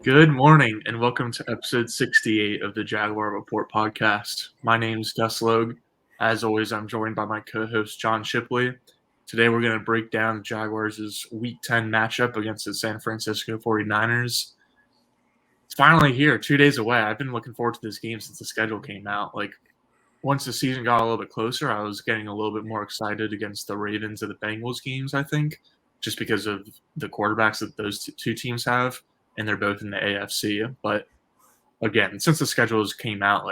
Good morning and welcome to episode 68 of the Jaguar Report podcast. My name is Gus Logue. As always, I'm joined by my co-host John Shipley. Today we're going to break down the Jaguars' Week 10 matchup against the San Francisco 49ers. It's finally here, 2 days away. I've been looking forward to this game since the schedule came out. Once the season got a little bit closer, I was getting a little bit more excited against the Ravens and the Bengals games, I think, just because of the quarterbacks that those two teams have. And they're both in the AFC. But again, since the schedules came out,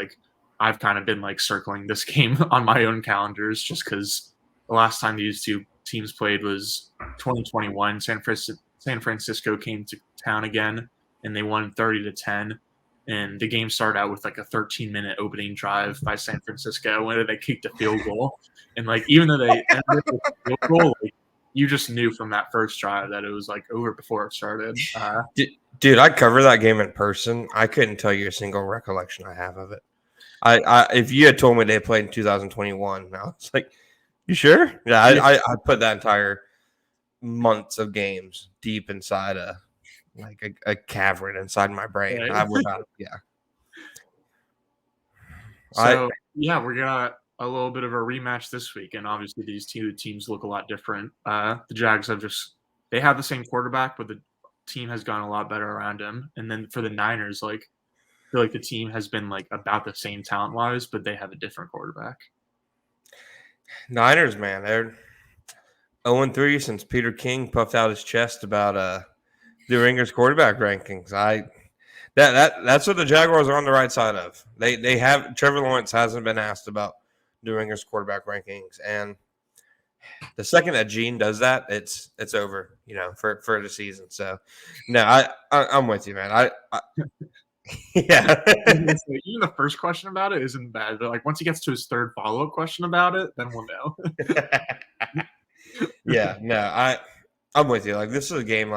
I've kind of been circling this game on my own calendars just because the last time these two teams played was 2021. San Francisco came to town again and they won 30-10. And the game started out with a 13-minute opening drive by San Francisco when they kicked a field goal. And even though they ended with a field goal, you just knew from that first drive that it was over before it started. Dude, I covered that game in person. I couldn't tell you a single recollection I have of it. If you had told me they played in 2021, I was like, you sure? Yeah, I put that entire months of games deep inside a cavern inside my brain. Right. I would not, yeah. We got a little bit of a rematch this week, and obviously these two teams look a lot different. The Jags they have the same quarterback, but the team has gone a lot better around him. And then for the Niners, I feel like the team has been about the same talent-wise, but they have a different quarterback. Niners, man, they're 0-3 since Peter King puffed out his chest about the Ringers quarterback rankings. That's what the Jaguars are on the right side of. They have Trevor Lawrence hasn't been asked about the Ringers quarterback rankings, and the second that Gene does that, it's over, for the season. So, no, I'm with you, man. Yeah. Even the first question about it isn't bad, but once he gets to his third follow-up question about it, then we'll know. Yeah, no, I'm with you. This is a game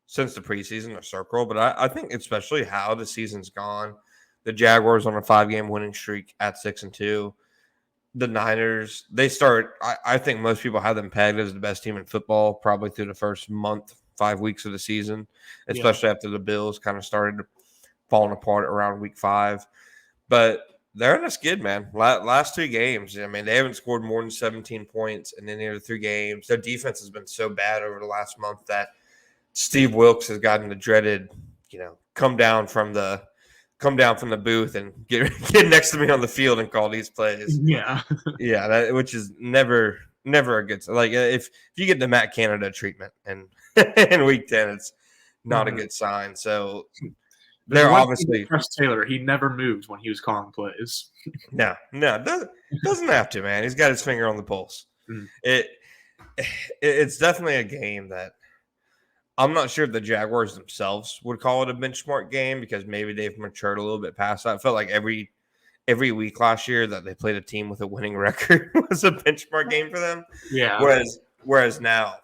since the preseason a circle, but I think especially how the season's gone. The Jaguars on a 5-game winning streak at 6-2. The Niners, I think most people have them pegged as the best team in football probably through the first month, 5 weeks of the season, especially after the Bills kind of started falling apart around week 5. But they're in a skid, man. Last 2 games, I mean, they haven't scored more than 17 points in any of the 3 games. Their defense has been so bad over the last month that Steve Wilkes has gotten the dreaded, come down from the booth and get next to me on the field and call these plays. Yeah. Yeah, which is never a good – if you get the Matt Canada treatment and in Week 10, it's not a good sign. So they're obviously – Chris Taylor, he never moved when he was calling plays. No, doesn't have to, man. He's got his finger on the pulse. It's definitely a game that I'm not sure if the Jaguars themselves would call it a benchmark game because maybe they've matured a little bit past that. I felt like every week last year that they played a team with a winning record was a benchmark game for them. Yeah. Whereas now,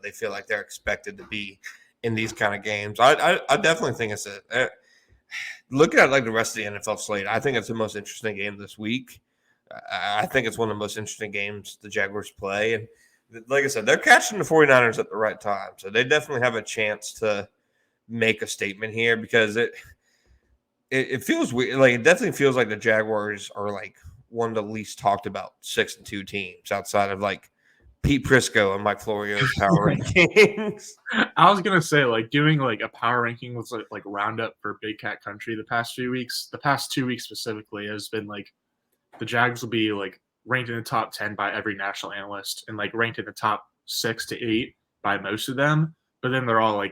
they feel like they're expected to be in these kind of games. I definitely think it's looking at the rest of the NFL slate, I think it's the most interesting game this week. I think it's one of the most interesting games the Jaguars play. And like I said, they're catching the 49ers at the right time. So they definitely have a chance to make a statement here because it feels weird. It definitely feels like the Jaguars are one of the least talked about 6-2 teams outside of Pete Prisco and Mike Florio's power rankings. I was going to say doing a power ranking was roundup for Big Cat Country the past 2 weeks specifically has been the Jags will be ranked in the top 10 by every national analyst and ranked in the top 6 to 8 by most of them. But then they're all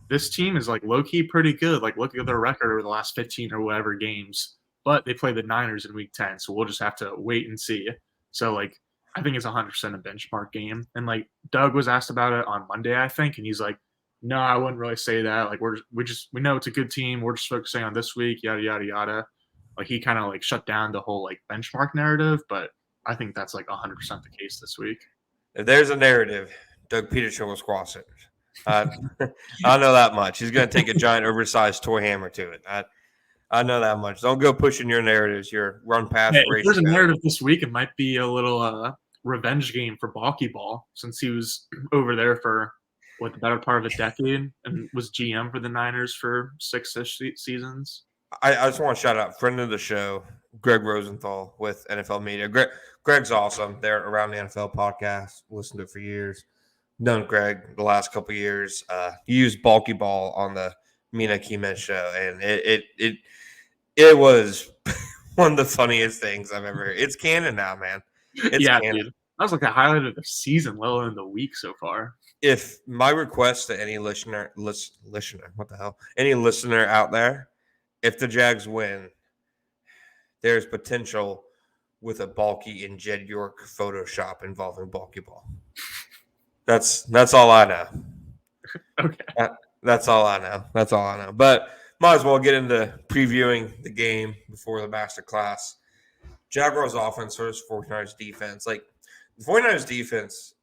this team is low-key pretty good. Look at their record over the last 15 or whatever games. But they play the Niners in week 10, so we'll just have to wait and see. So I think it's 100% a benchmark game. And Doug was asked about it on Monday, I think, and he's no, I wouldn't really say that. We know it's a good team. We're just focusing on this week, yada yada yada. He kind of shut down the whole benchmark narrative, but I think that's 100% the case this week. If there's a narrative, Doug Peterson will squash it. I know that much. He's going to take a giant oversized toy hammer to it. I know that much. Don't go pushing your narratives. Your run past. Hey, if there's a narrative this week, it might be a little revenge game for Baalke Ball since he was over there for what, the better part of a decade, and was GM for the Niners for 6-ish seasons. I just want to shout out friend of the show, Greg Rosenthal with NFL Media. Greg's awesome. They're around the NFL podcast. Listened to it for years. Known Greg the last couple of years. He used Baalke Ball on the Mina Kimes show, and it was one of the funniest things I've ever heard. It's canon now, man. It's Yeah, canon. dude. That was like the highlight of the season, let alone the week so far. If my request to any listener, what the hell, any listener out there, if the Jags win, there's potential with a Baalke and Jed York Photoshop involving Baalke Ball. That's all I know. Okay. That's all I know. That's all I know. But might as well get into previewing the game before the masterclass. Jaguars offense versus 49ers defense. Like, the 49ers defense,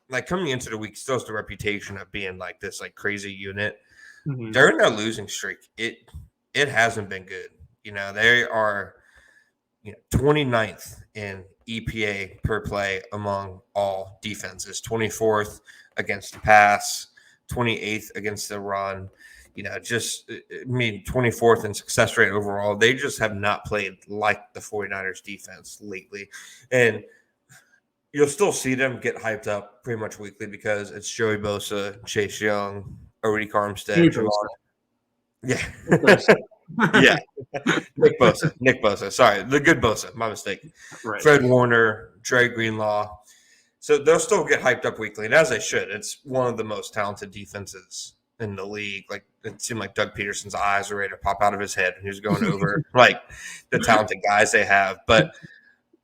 like coming into the week, still has the reputation of being like this like crazy unit. Mm-hmm. During their losing streak, it hasn't been good. They are 29th in EPA per play among all defenses, 24th against the pass, 28th against the run. 24th in success rate overall. They just have not played like the 49ers defense lately. And you'll still see them get hyped up pretty much weekly because it's Joey Bosa, Chase Young, Odie Armstead, yeah. Yeah. Nick Bosa. Sorry, the good Bosa. My mistake. Right. Fred Warner, Dre Greenlaw. So they'll still get hyped up weekly, and as they should. It's one of the most talented defenses in the league. Like, it seemed like Doug Peterson's eyes were ready to pop out of his head when he was going over like the talented guys they have. But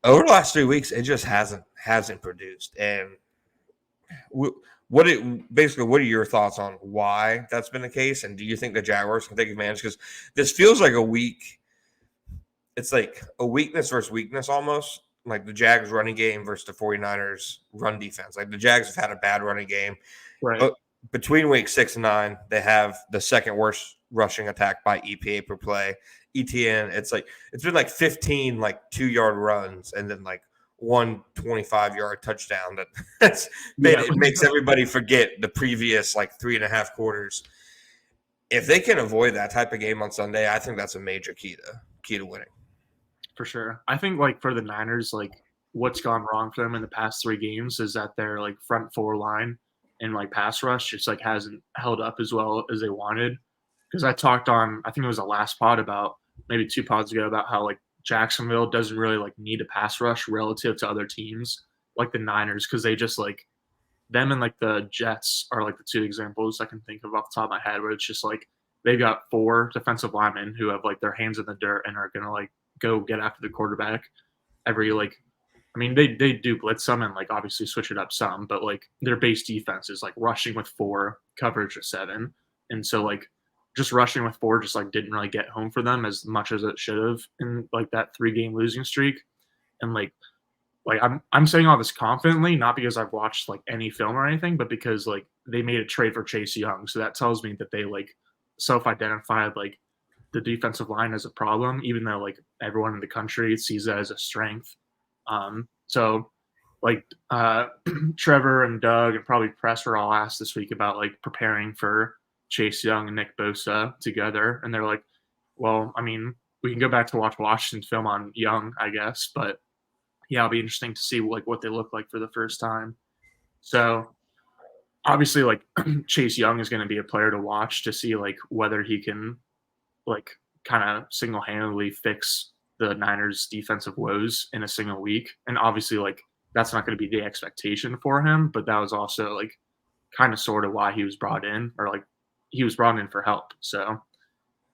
over the last 3 weeks, it just hasn't produced. And what are your thoughts on why that's been the case? And do you think the Jaguars can take advantage? Because this feels like a week. It's like a weakness versus weakness almost. Like the Jags running game versus the 49ers run defense. Like the Jags have had a bad running game. Right. But between week 6 and 9, they have the second worst rushing attack by EPA per play. ETN, it's been like 15 like 2-yard runs and then like one 25-yard touchdown. It makes everybody forget the previous like 3.5 quarters. If they can avoid that type of game on Sunday, I think that's a major key to winning. For sure. I think like for the Niners, like what's gone wrong for them in the past 3 games is that their like front 4 line and like pass rush just like hasn't held up as well as they wanted. Because I talked on, I think it was the last pod about maybe 2 pods ago about how like Jacksonville doesn't really like need a pass rush relative to other teams like the Niners, because they just like them and like the Jets are like the 2 examples I can think of off the top of my head where it's just like they've got 4 defensive linemen who have like their hands in the dirt and are gonna like go get after the quarterback every like. I mean, they do blitz some and like obviously switch it up some, but like their base defense is like rushing with 4, coverage of 7, and so like just rushing with 4 just like didn't really get home for them as much as it should have in like that 3-game losing streak. And like I'm saying all this confidently, not because I've watched like any film or anything, but because like they made a trade for Chase Young, so that tells me that they like self-identified like the defensive line as a problem, even though like everyone in the country sees that as a strength. So like Trevor and Doug and probably Press were all asked this week about like preparing for Chase Young and Nick Bosa together, and they're like, well, I mean, we can go back to watch Washington film on Young, I guess, but yeah, it'll be interesting to see like what they look like for the first time. So obviously like Chase Young is going to be a player to watch to see like whether he can like kind of single-handedly fix the Niners defensive woes in a single week. And obviously like that's not going to be the expectation for him, but that was also like kind of sort of why he was brought in, or like he was brought in for help. So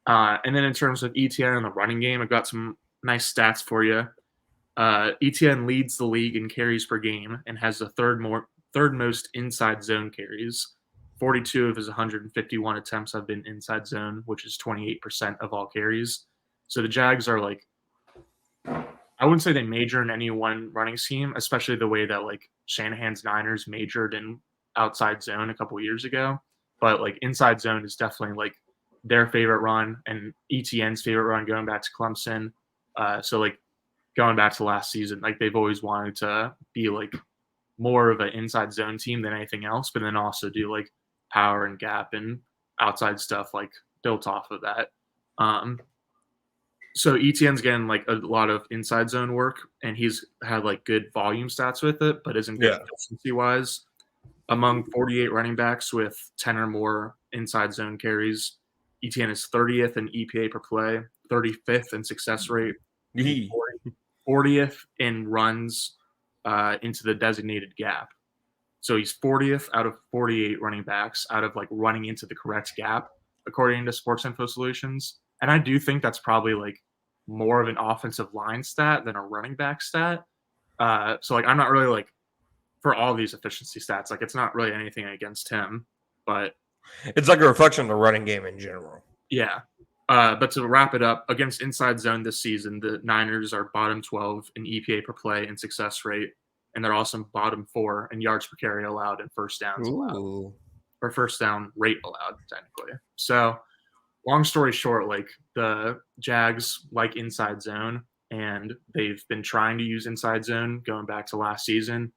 and then in terms of ETN and the running game, I've got some nice stats for you. ETN leads the league in carries per game and has the third most inside zone carries. 42 of his 151 attempts have been inside zone, which is 28% of all carries. So the Jags are like, I wouldn't say they major in any one running scheme, especially the way that like Shanahan's Niners majored in outside zone a couple of years ago. But like inside zone is definitely like their favorite run and ETN's favorite run going back to Clemson. So like going back to last season, like they've always wanted to be like more of an inside zone team than anything else, but then also do like power and gap and outside stuff like built off of that. Um, so ETN's getting like a lot of inside zone work, and he's had like good volume stats with it, but isn't good Yeah. efficiency wise. Among 48 running backs with 10 or more inside zone carries, ETN is 30th in EPA per play, 35th in success rate, and Yee. 40th in runs into the designated gap. So he's 40th out of 48 running backs out of like running into the correct gap, according to Sports Info Solutions. And I do think that's probably like more of an offensive line stat than a running back stat. So like I'm not really like for all these efficiency stats, like it's not really anything against him, but It's like a reflection of the running game in general. yeah. But to wrap it up, against inside zone this season, the Niners are bottom 12 in EPA per play and success rate, and they're also bottom 4 in yards per carry allowed and first downs allowed, Ooh. or first down rate allowed, technically. So, long story short, like the Jags like inside zone, and they've been trying to use inside zone going back to last season,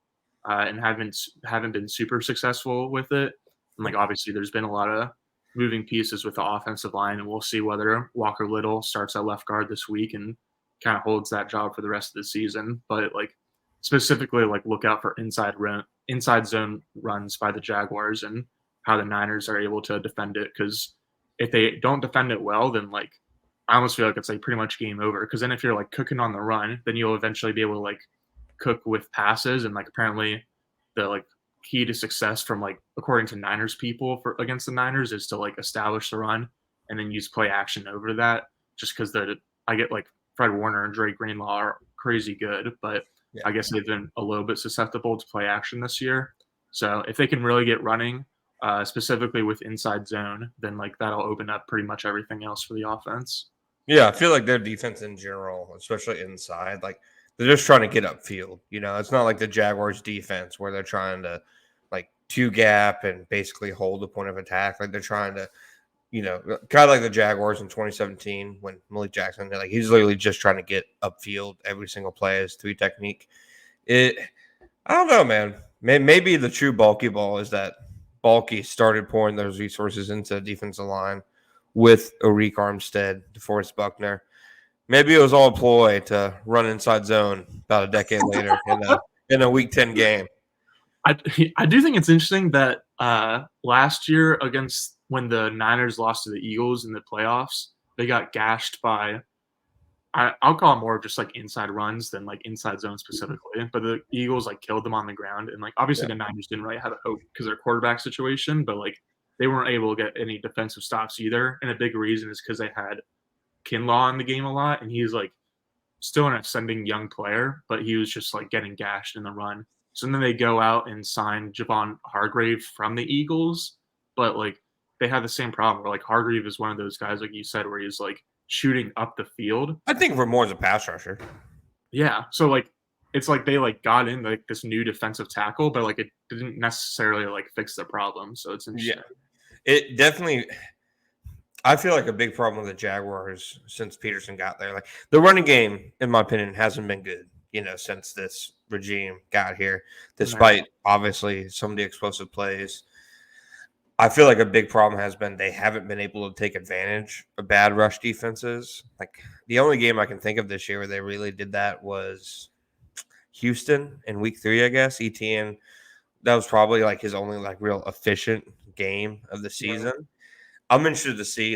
and haven't been super successful with it. And like obviously, there's been a lot of moving pieces with the offensive line, and we'll see whether Walker Little starts at left guard this week and kind of holds that job for the rest of the season. But like specifically, like look out for inside zone runs by the Jaguars and how the Niners are able to defend it, because if they don't defend it well, then like I almost feel like it's like pretty much game over. Because then if you're like cooking on the run, then you'll eventually be able to like cook with passes, and like apparently the like key to success from like according to Niners people for against the Niners is to like establish the run and then use play action over that. Just because I get like Fred Warner and Dre Greenlaw are crazy good, but Yeah. I guess they've been a little bit susceptible to play action this year. So if they can really get running, specifically with inside zone, then like that'll open up pretty much everything else for the offense. Yeah, I feel like their defense in general, especially inside, like they're just trying to get upfield. You know, it's not like the Jaguars defense where they're trying to like two gap and basically hold the point of attack. Like they're trying to, kind of like the Jaguars in 2017 when Malik Jackson, like he's literally just trying to get upfield every single play as three technique. I don't know, man. Maybe the true Baalke ball is that Baalke started pouring those resources into the defensive line with Arik Armstead, DeForest Buckner. Maybe it was all a ploy to run inside zone about a decade later in a Week 10 game. I do think it's interesting that last year against when the Niners lost to the Eagles in the playoffs, they got gashed by I'll call it more of just like inside runs than like inside zone specifically. But the Eagles like killed them on the ground, and like obviously the Niners didn't really have a hope because their quarterback situation, but like they weren't able to get any defensive stops either. And a big reason is because they had Kinlaw in the game a lot, and he's like still an ascending young player, but he was just like getting gashed in the run. So then they go out and sign Javon Hargrave from the Eagles, but like they had the same problem where like Hargrave is one of those guys, like you said, where he's like shooting up the field. I think Ramore's a pass rusher. Yeah. So like it's like they like got in like this new defensive tackle, but like it didn't necessarily like fix the problem. So it's interesting. Yeah. It definitely I feel like a big problem with the Jaguars since Peterson got there. Like the running game, in my opinion, hasn't been good, since this regime got here, despite obviously some of the explosive plays. I feel like a big problem has been they haven't been able to take advantage of bad rush defenses. Like the only game I can think of this year where they really did that was Houston in Week 3, I guess. ETN, that was probably like his only like real efficient game of the season. Yeah. I'm interested to see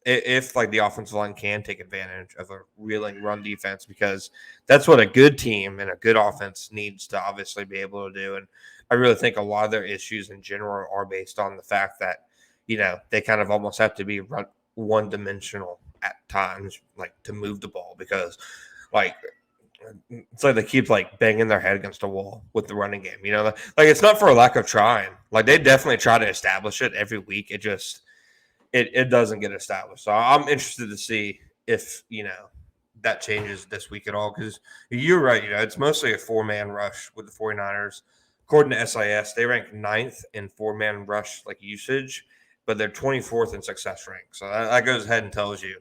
if like the offensive line can take advantage of a reeling run defense, because that's what a good team and a good offense needs to obviously be able to do. And I really think a lot of their issues in general are based on the fact that, they kind of almost have to be one dimensional at times, like to move the ball, because like it's like they keep like banging their head against a wall with the running game. Like it's not for a lack of trying. Like they definitely try to establish it every week. It just it doesn't get established. So I'm interested to see if that changes this week at all, because you're right. It's mostly a 4-man rush with the 49ers. According to SIS, they rank 9th in 4-man rush like usage, but they're 24th in success rank. So that goes ahead and tells you,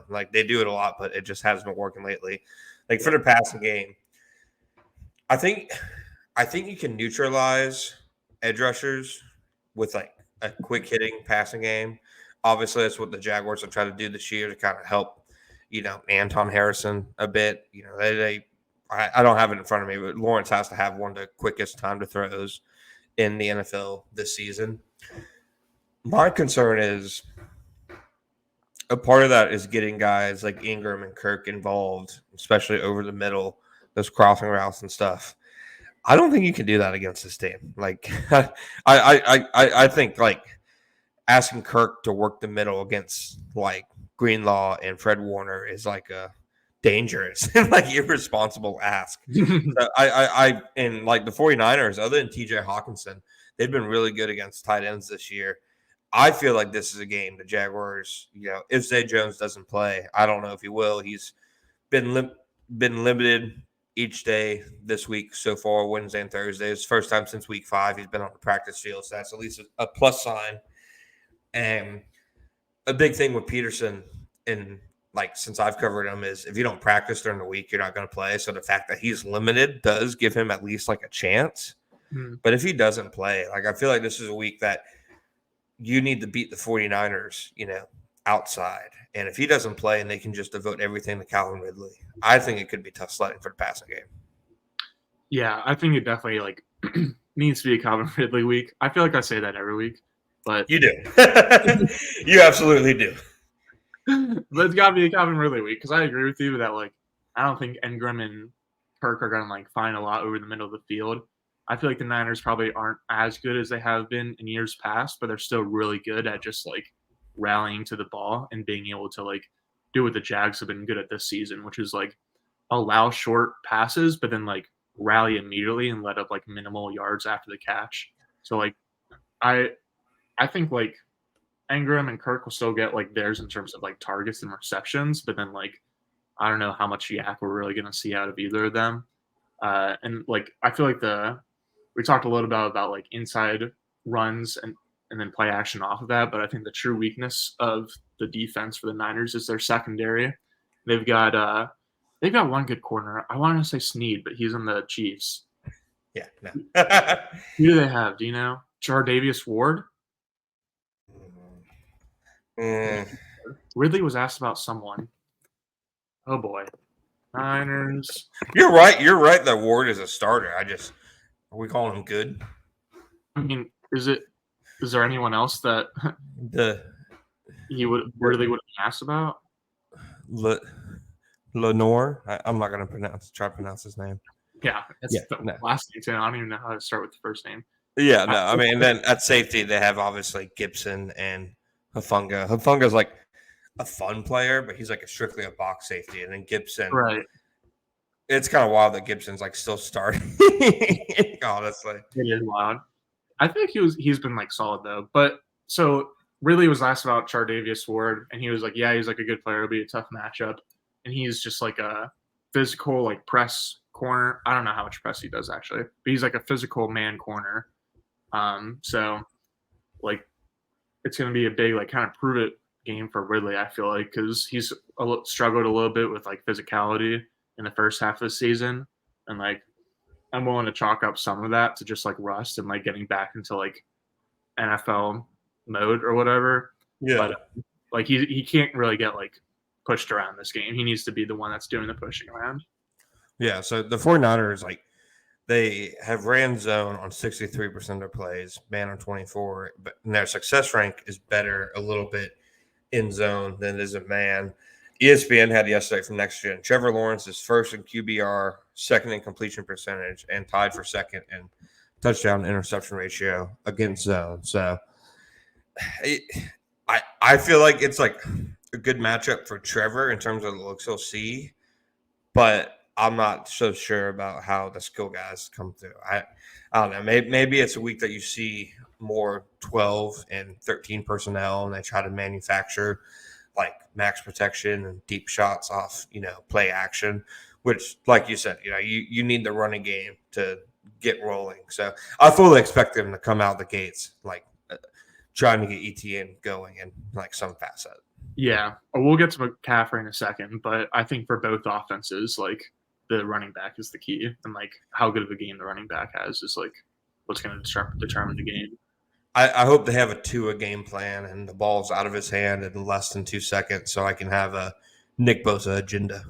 like they do it a lot, but it just hasn't been working lately. Like for the passing game, I think I think you can neutralize edge rushers with like a quick hitting passing game. Obviously, that's what the Jaguars have tried to do this year to kind of help, Anton Harrison a bit. I don't have it in front of me, but Lawrence has to have one of the quickest time to throws in the NFL this season. My concern is a part of that is getting guys like Ingram and Kirk involved, especially over the middle, those crossing routes and stuff. I don't think you can do that against this team. Like, I think like asking Kirk to work the middle against like Greenlaw and Fred Warner is like a dangerous and like irresponsible ask. So and like the 49ers, other than TJ Hawkinson, they've been really good against tight ends this year. I feel like this is a game the Jaguars, if Zay Jones doesn't play, I don't know if he will. He's been limited each day this week so far, Wednesday and Thursday. It's the first time since week 5 he's been on the practice field, so that's at least a plus sign. And a big thing with Peterson, and like since I've covered him, is if you don't practice during the week, you're not going to play. So the fact that he's limited does give him at least like a chance. But if he doesn't play, like I feel like this is a week that you need to beat the 49ers, outside. And if he doesn't play and they can just devote everything to Calvin Ridley, I think it could be tough sledding for the passing game. Yeah, I think it definitely like needs to be a Calvin Ridley week. I feel like I say that every week, but you do. You absolutely do. But it's got to be a Calvin Ridley week because I agree with you that like I don't think Ingram and Kirk are going to like find a lot over the middle of the field. I feel like the Niners probably aren't as good as they have been in years past, but they're still really good at just like rallying to the ball and being able to like do what the Jags have been good at this season, which is like allow short passes, but then like rally immediately and let up like minimal yards after the catch. So like I think like Ingram and Kirk will still get like theirs in terms of like targets and receptions, but then like I don't know how much yak we're really going to see out of either of them. And like I feel like we talked a little about like inside runs and then play action off of that, but I think the true weakness of the defense for the Niners is their secondary. They've got one good corner. I want to say Snead, but he's in the Chiefs. Yeah, no. Who do they have? Do you know? JaguarReport Ward? Ridley was asked about someone. Oh boy. Niners. You're right that Ward is a starter. Are we calling him good? I mean, is there anyone else that he would Ridley would have asked about? Lenore? I'm not gonna try to pronounce his name. Yeah, last name too. I don't even know how to start with the first name. Yeah, no. I mean, and then at safety they have obviously Gibson and Hufanga. Hufanga's like a fun player, but he's like strictly a box safety. And then Gibson, right? It's kind of wild that Gibson's like still starting. Honestly, it is wild. I think he's been like solid though. But so Ridley was asked about JaguarReport Ward, and he was like, "Yeah, he's like a good player. It'll be a tough matchup." And he's just like a physical like press corner. I don't know how much press he does actually, but he's like a physical man corner. So like it's going to be a big like kind of prove it game for Ridley. I feel like because he's struggled a little bit with like physicality in the first half of the season, and like I'm willing to chalk up some of that to just like rust and like getting back into like NFL mode or whatever. Yeah, but like he can't really get like pushed around this game. He needs to be the one that's doing the pushing around. Yeah, so the 49ers, like, they have ran zone on 63% of their plays, man on 24, but their success rank is better a little bit in zone than it is in man. ESPN had yesterday from Next Gen. Trevor Lawrence is first in QBR, second in completion percentage, and tied for second in touchdown interception ratio against zone. So I feel like it's like a good matchup for Trevor in terms of the looks he'll see, but I'm not so sure about how the skill guys come through. I don't know. Maybe it's a week that you see more 12 and 13 personnel, and they try to manufacture like max protection and deep shots off, play action, which, like you said, you need the running game to get rolling. So I fully expect them to come out the gates like trying to get ETN going in like some facet. Yeah, we'll get to McCaffrey in a second, but I think for both offenses, like the running back is the key, and like how good of a game the running back has is like what's going to determine the game. I hope they have a Tua game plan and the ball's out of his hand in less than 2 seconds, so I can have a Nick Bosa agenda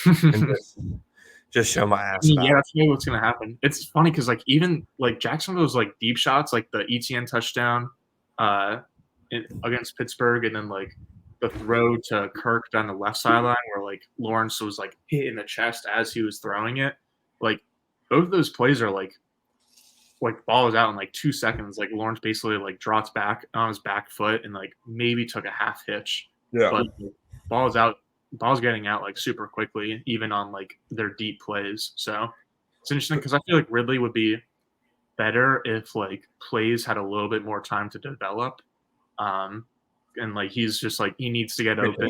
and just show my ass Yeah, about that's maybe what's gonna happen. It's funny because like even like Jacksonville's like deep shots, like the ETN touchdown against Pittsburgh, and then like the throw to Kirk down the left sideline where like Lawrence was like hit in the chest as he was throwing it. Like both of those plays are like ball is out in like 2 seconds. Like Lawrence basically like drops back on his back foot and like maybe took a half hitch. it. Yeah. But ball's out, ball's getting out like super quickly, even on like their deep plays. So it's interesting because I feel like Ridley would be better if like plays had a little bit more time to develop. And like he's just like he needs to get open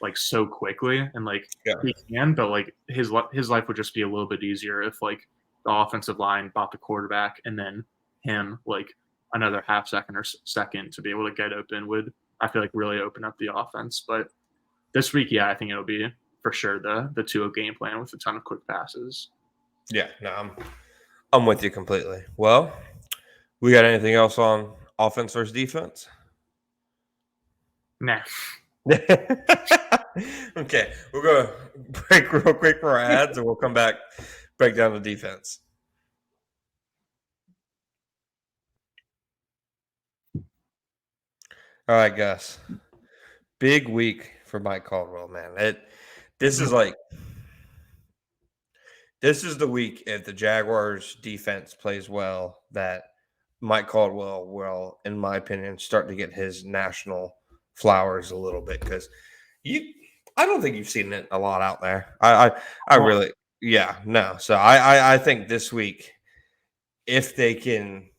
like so quickly, and like he can, but like his life would just be a little bit easier if like the offensive line bought the quarterback and then him like another half second or second to be able to get open would, I feel like, really open up the offense. But this week, yeah, I think it'll be for sure the Tua game plan with a ton of quick passes. Yeah, no, I'm with you completely. Well, we got anything else on offense versus defense? Nah. Okay, we'll go break real quick for our ads, and we'll come back, break down the defense. All right, Gus. Big week for Mike Caldwell, man. This is the week if the Jaguars defense plays well that Mike Caldwell will, in my opinion, start to get his national flowers a little bit because I don't think you've seen it a lot out there. I really, no. So I think this week, if they can,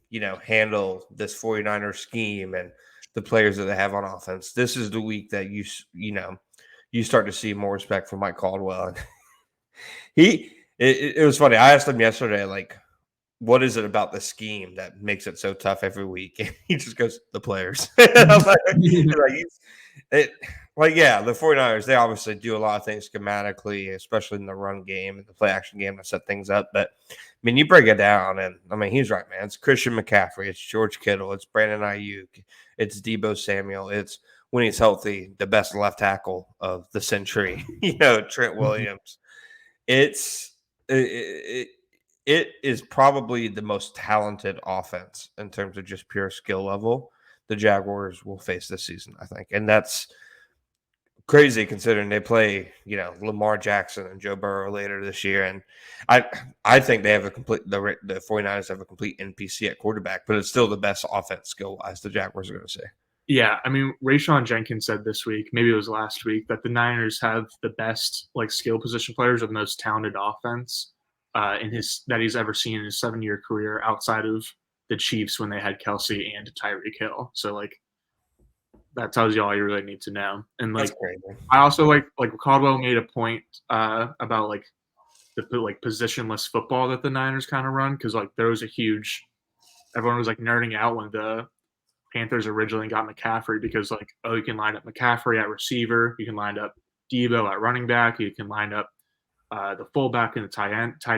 handle this 49er scheme and the players that they have on offense, this is the week that you start to see more respect for Mike Caldwell. It was funny. I asked him yesterday, like, what is it about the scheme that makes it so tough every week? And he just goes, the players. The 49ers, they obviously do a lot of things schematically, especially in the run game and the play action game to set things up. But, I mean, you break it down, and, I mean, he's right, man. It's Christian McCaffrey. It's George Kittle. It's Brandon Ayuk. It's Deebo Samuel. It's, when he's healthy, the best left tackle of the century, Trent Williams. It is probably the most talented offense in terms of just pure skill level the Jaguars will face this season, I think. And that's crazy considering they play, Lamar Jackson and Joe Burrow later this year. And I think they have the 49ers have a complete NPC at quarterback, but it's still the best offense skill-wise the Jaguars are going to say. Yeah, I mean, Rayshon Jenkins said this week, maybe it was last week, that the Niners have the best like skill position players or the most talented offense that he's ever seen in his 7-year career outside of the Chiefs when they had Kelsey and Tyreek Hill. So like that tells you all you really need to know. And like I also like Caldwell made a point about like the like positionless football that the Niners kind of run, because like there was everyone was like nerding out when the Panthers originally got McCaffrey because like, oh, you can line up McCaffrey at receiver, you can line up Deebo at running back, you can line up the fullback and the tight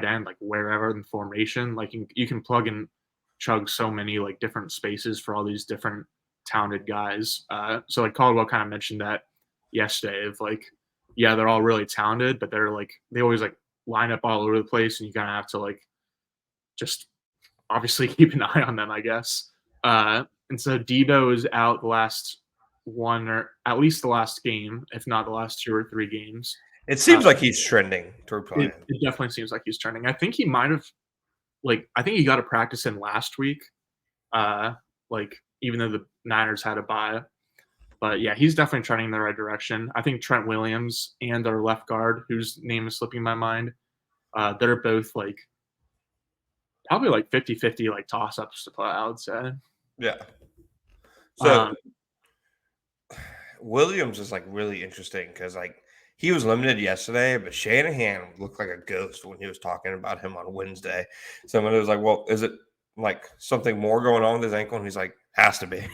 end, like wherever in the formation. Like you can plug and chug so many like different spaces for all these different talented guys. So like Caldwell kind of mentioned that yesterday of like, yeah, they're all really talented, but they're like they always like line up all over the place, and you kind of have to like just obviously keep an eye on them, I guess. And so Deebo is out the last one, or at least the last game, if not the last 2 or 3 games. It seems like he's trending toward playing. It definitely seems like he's trending. I think he might have, I think he got a practice in last week, even though the Niners had a bye. But yeah, he's definitely trending in the right direction. I think Trent Williams and their left guard, whose name is slipping my mind, they're both probably 50-50 toss-ups to play, I would say. Yeah. So Williams is really interesting because he was limited yesterday, but Shanahan looked like a ghost when he was talking about him on Wednesday. So when it was well, is it like something more going on with his ankle? And he's like, has to be.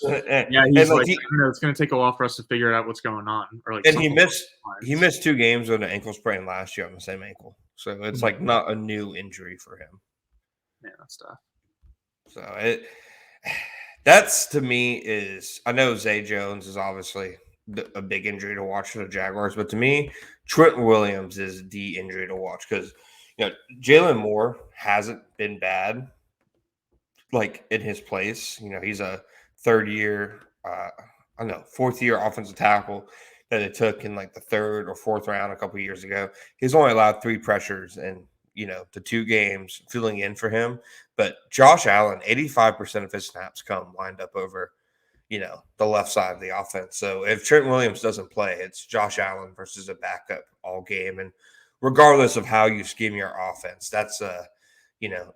Yeah, and he's like like, I don't know, it's going to take a while for us to figure out what's going on, or like and he something along missed those he lines. missed 2 games with an ankle sprain last year on the same ankle. So it's like not a new injury for him. Yeah, that's tough. So that's to me is I know Zay Jones is obviously a big injury to watch for the Jaguars, but to me, Trent Williams is the injury to watch because Jalen Moore hasn't been bad like in his place. He's a third year, fourth year offensive tackle that it took in like the third or fourth round a couple of years ago. He's only allowed 3 pressures and the 2 games filling in for him. But Josh Allen, 85% of his snaps come lined up over, the left side of the offense. So if Trent Williams doesn't play, it's Josh Allen versus a backup all game. And regardless of how you scheme your offense, that's a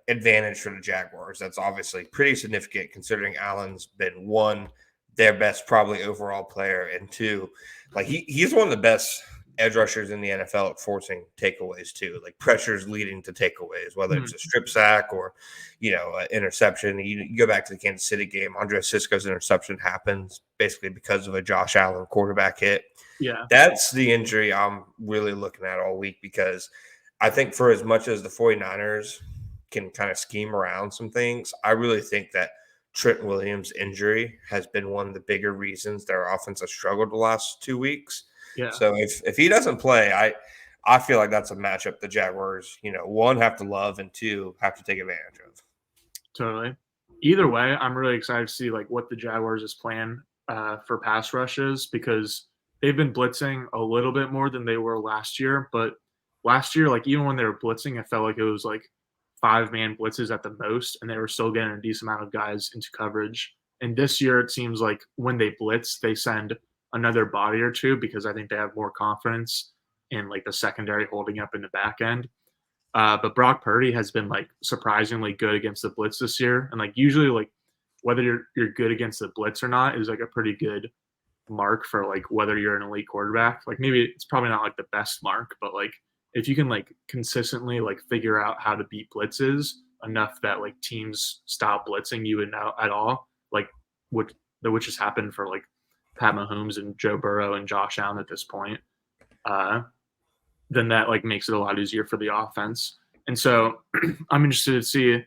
advantage for the Jaguars. That's obviously pretty significant considering Allen's been one, their best probably overall player, and 2, like he's one of the best edge rushers in the NFL at forcing takeaways too, like pressures leading to takeaways, whether it's a strip sack or, an interception. You go back to the Kansas City game, Andre Sisco's interception happens basically because of a Josh Allen quarterback hit. Yeah. That's the injury I'm really looking at all week because I think for as much as the 49ers can kind of scheme around some things, I really think that Trent Williams' injury has been one of the bigger reasons their offense has struggled the last 2 weeks. Yeah. So if he doesn't play, I feel like that's a matchup the Jaguars, 1, have to love, and 2, have to take advantage of. Totally. Either way, I'm really excited to see like what the Jaguars' plan for pass rushes because they've been blitzing a little bit more than they were last year. But last year, like even when they were blitzing, it felt like it was like 5-man blitzes at the most, and they were still getting a decent amount of guys into coverage. And this year, it seems like when they blitz, they send another body or 2 because I think they have more confidence in like the secondary holding up in the back end. But Brock Purdy has been like surprisingly good against the blitz this year, and like usually like whether you're good against the blitz or not is like a pretty good mark for like whether you're an elite quarterback. Like maybe it's probably not like the best mark, but like if you can like consistently like figure out how to beat blitzes enough that like teams stop blitzing you at all, like which has happened for like Pat Mahomes and Joe Burrow and Josh Allen at this point, then that like makes it a lot easier for the offense. And so I'm interested to see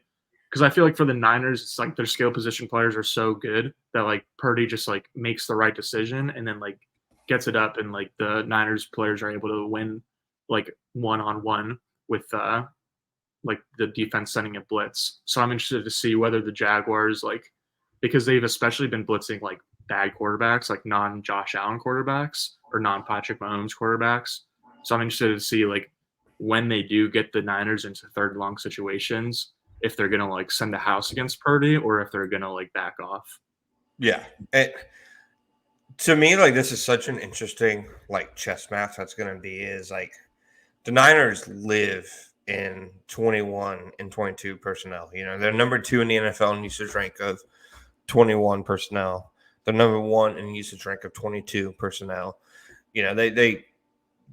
because I feel like for the Niners, it's like their skill position players are so good that like Purdy just like makes the right decision and then like gets it up, and like the Niners players are able to win like 1-on-1 with like the defense sending a blitz. So I'm interested to see whether the Jaguars like because they've especially been blitzing like bad quarterbacks, like non-Josh Allen quarterbacks or non-Patrick Mahomes quarterbacks. So I'm interested to see like when they do get the Niners into third long situations, if they're gonna like send the house against Purdy or if they're gonna like back off. Yeah. To me, like this is such an interesting like chess match that's gonna be is like the Niners live in 21 and 22 personnel. They're number 2 in the NFL in usage rank of 21 personnel. They're number 1 in usage rank of 22 personnel. They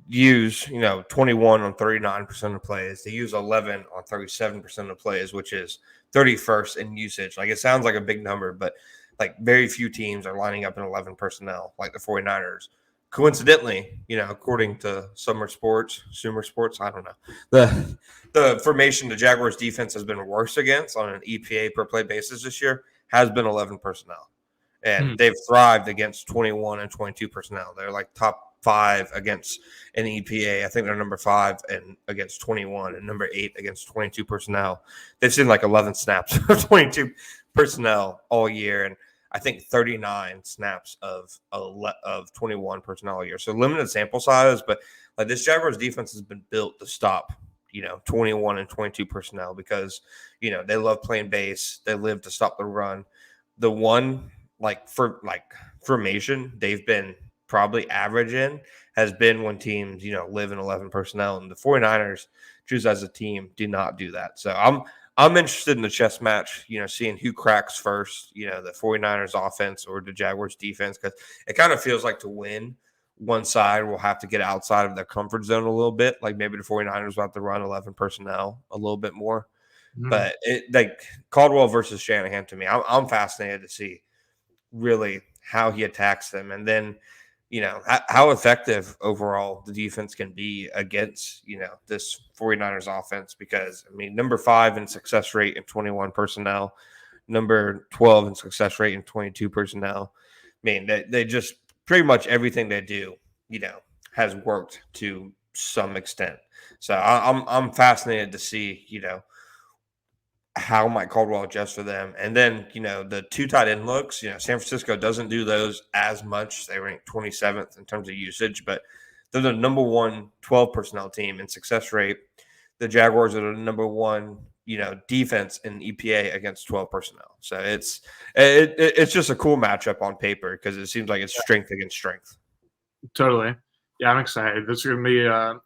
use 21 on 39% of plays. They use 11 on 37% of plays, which is 31st in usage. Like it sounds like a big number, but like very few teams are lining up in 11 personnel like the 49ers. Coincidentally, according to Sumer Sports, I don't know, the formation the Jaguars defense has been worse against on an EPA per play basis this year has been 11 personnel. And they've thrived against 21 and 22 personnel. They're like top 5 against an EPA. I think they're number 5 and against 21 and number 8 against 22 personnel. They've seen like 11 snaps of 22 personnel all year, and I think 39 snaps of 21 personnel a year. So limited sample size, but like this Jaguars defense has been built to stop 21 and 22 personnel because they love playing base. They live to stop the run. The one formation they've been probably average in has been when teams live in 11 personnel, and the 49ers just as a team do not do that. So I'm interested in the chess match, seeing who cracks first, the 49ers offense or the Jaguars defense, because it kind of feels like to win, one side will have to get outside of their comfort zone a little bit. Like maybe the 49ers will have to run 11 personnel a little bit more. Mhm. But it like Caldwell versus Shanahan to me, I'm fascinated to see really how he attacks them, and then how effective overall the defense can be against this 49ers offense. Because I mean, number 5 in success rate in 21 personnel, number 12 in success rate in 22 personnel. I mean, they just pretty much everything they do, you know, has worked to some extent. So I'm fascinated to see, how Mike Caldwell adjusts for them. And then, the two tight end looks, San Francisco doesn't do those as much. They rank 27th in terms of usage, but they're the number one 12 personnel team in success rate. The Jaguars are the number one, defense in EPA against 12 personnel. So it's just a cool matchup on paper because it seems like it's strength against strength. Totally. Yeah, I'm excited. This is gonna be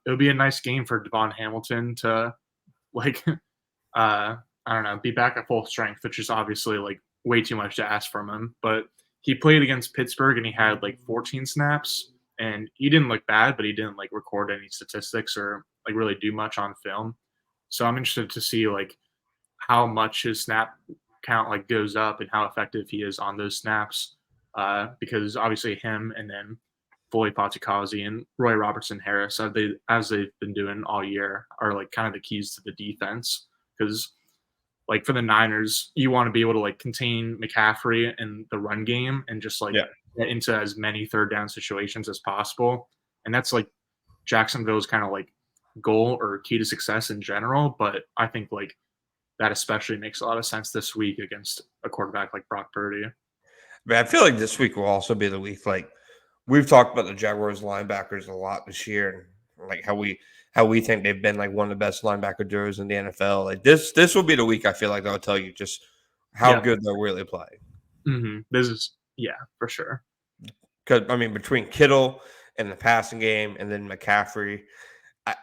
it'll be a nice game for Devon Hamilton to like I don't know, be back at full strength, which is obviously like way too much to ask from him. But he played against Pittsburgh and he had like 14 snaps and he didn't look bad, but he didn't like record any statistics or like really do much on film. So I'm interested to see like how much his snap count like goes up and how effective he is on those snaps. Because obviously him and then Foley Patikazi and Roy Robertson Harris, as they've been doing all year, are like kind of the keys to the defense. Because like for the Niners, you want to be able to like contain McCaffrey in the run game and just like Yeah. get into as many third down situations as possible. And that's like Jacksonville's kind of like goal or key to success in general. But I think like that especially makes a lot of sense this week against a quarterback like Brock Purdy. But I feel like this week will also be the week. Like we've talked about the Jaguars linebackers a lot this year, and like how we think they've been like one of the best linebacker duos in the NFL. Like this will be the week I feel like they'll tell you just how Yeah. good they'll really play. This is, yeah, for sure. Because I mean, between Kittle and the passing game, and then McCaffrey, I,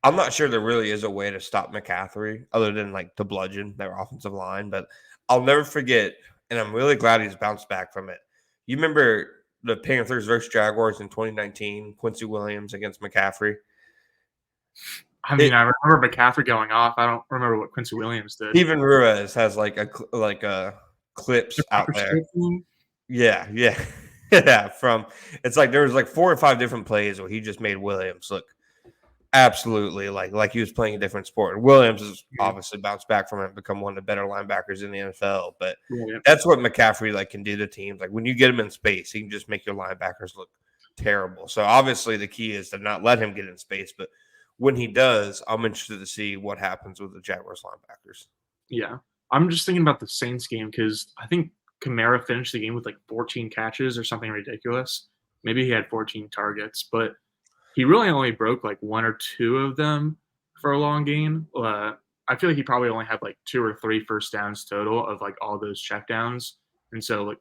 I'm not sure there really is a way to stop McCaffrey other than like to bludgeon their offensive line. But I'll never forget, and I'm really glad he's bounced back from it. You remember the Panthers versus Jaguars in 2019, Quincy Williams against McCaffrey. I mean, It I remember McCaffrey going off. I don't remember what Quincy Williams did. Steven Ruiz has like a The clips out proper there. team? Yeah, yeah, yeah. From it's like there was like 4 or 5 different plays where he just made Williams look absolutely like he was playing a different sport. And Williams has Yeah. obviously bounced back from it and become one of the better linebackers in the NFL. But Yeah. that's what McCaffrey like can do to teams. Like when you get him in space, he can just make your linebackers look terrible. So obviously the key is to not let him get in space. But when he does, I'm interested to see what happens with the Jaguars linebackers. Yeah. I'm just thinking about the Saints game because I think Kamara finished the game with like 14 catches or something ridiculous. Maybe he had 14 targets, but he really only broke like one or two of them for a long game. I feel like he probably only had like 2 or 3 first downs total of like all those checkdowns. And so, like,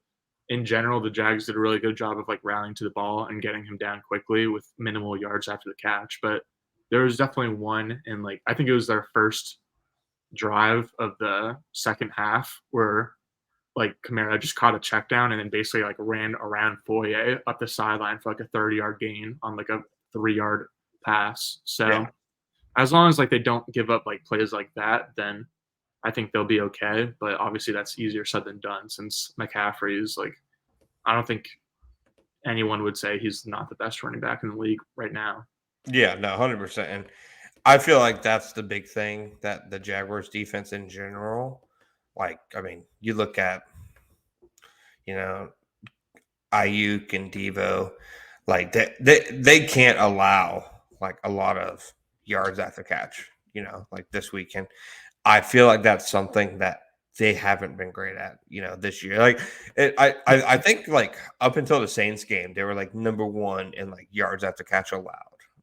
in general, the Jags did a really good job of like rallying to the ball and getting him down quickly with minimal yards after the catch. But there was definitely one in like, I think it was their first drive of the second half where like Kamara just caught a check down and then basically like ran around Foye up the sideline for like a 30-yard gain on like a 3-yard pass. Yeah. So as long as like they don't give up like plays like that, then I think they'll be okay. But obviously that's easier said than done since McCaffrey is like I don't think anyone would say he's not the best running back in the league right now. Yeah, no, 100%. And I feel like that's the big thing that the Jaguars defense in general, like, I mean, you look at, you know, Ayuk and Devo, like they can't allow like a lot of yards after catch, like this weekend. I feel like that's something that they haven't been great at, this year. Like I think like up until the Saints game, they were like number one in like yards after catch allowed,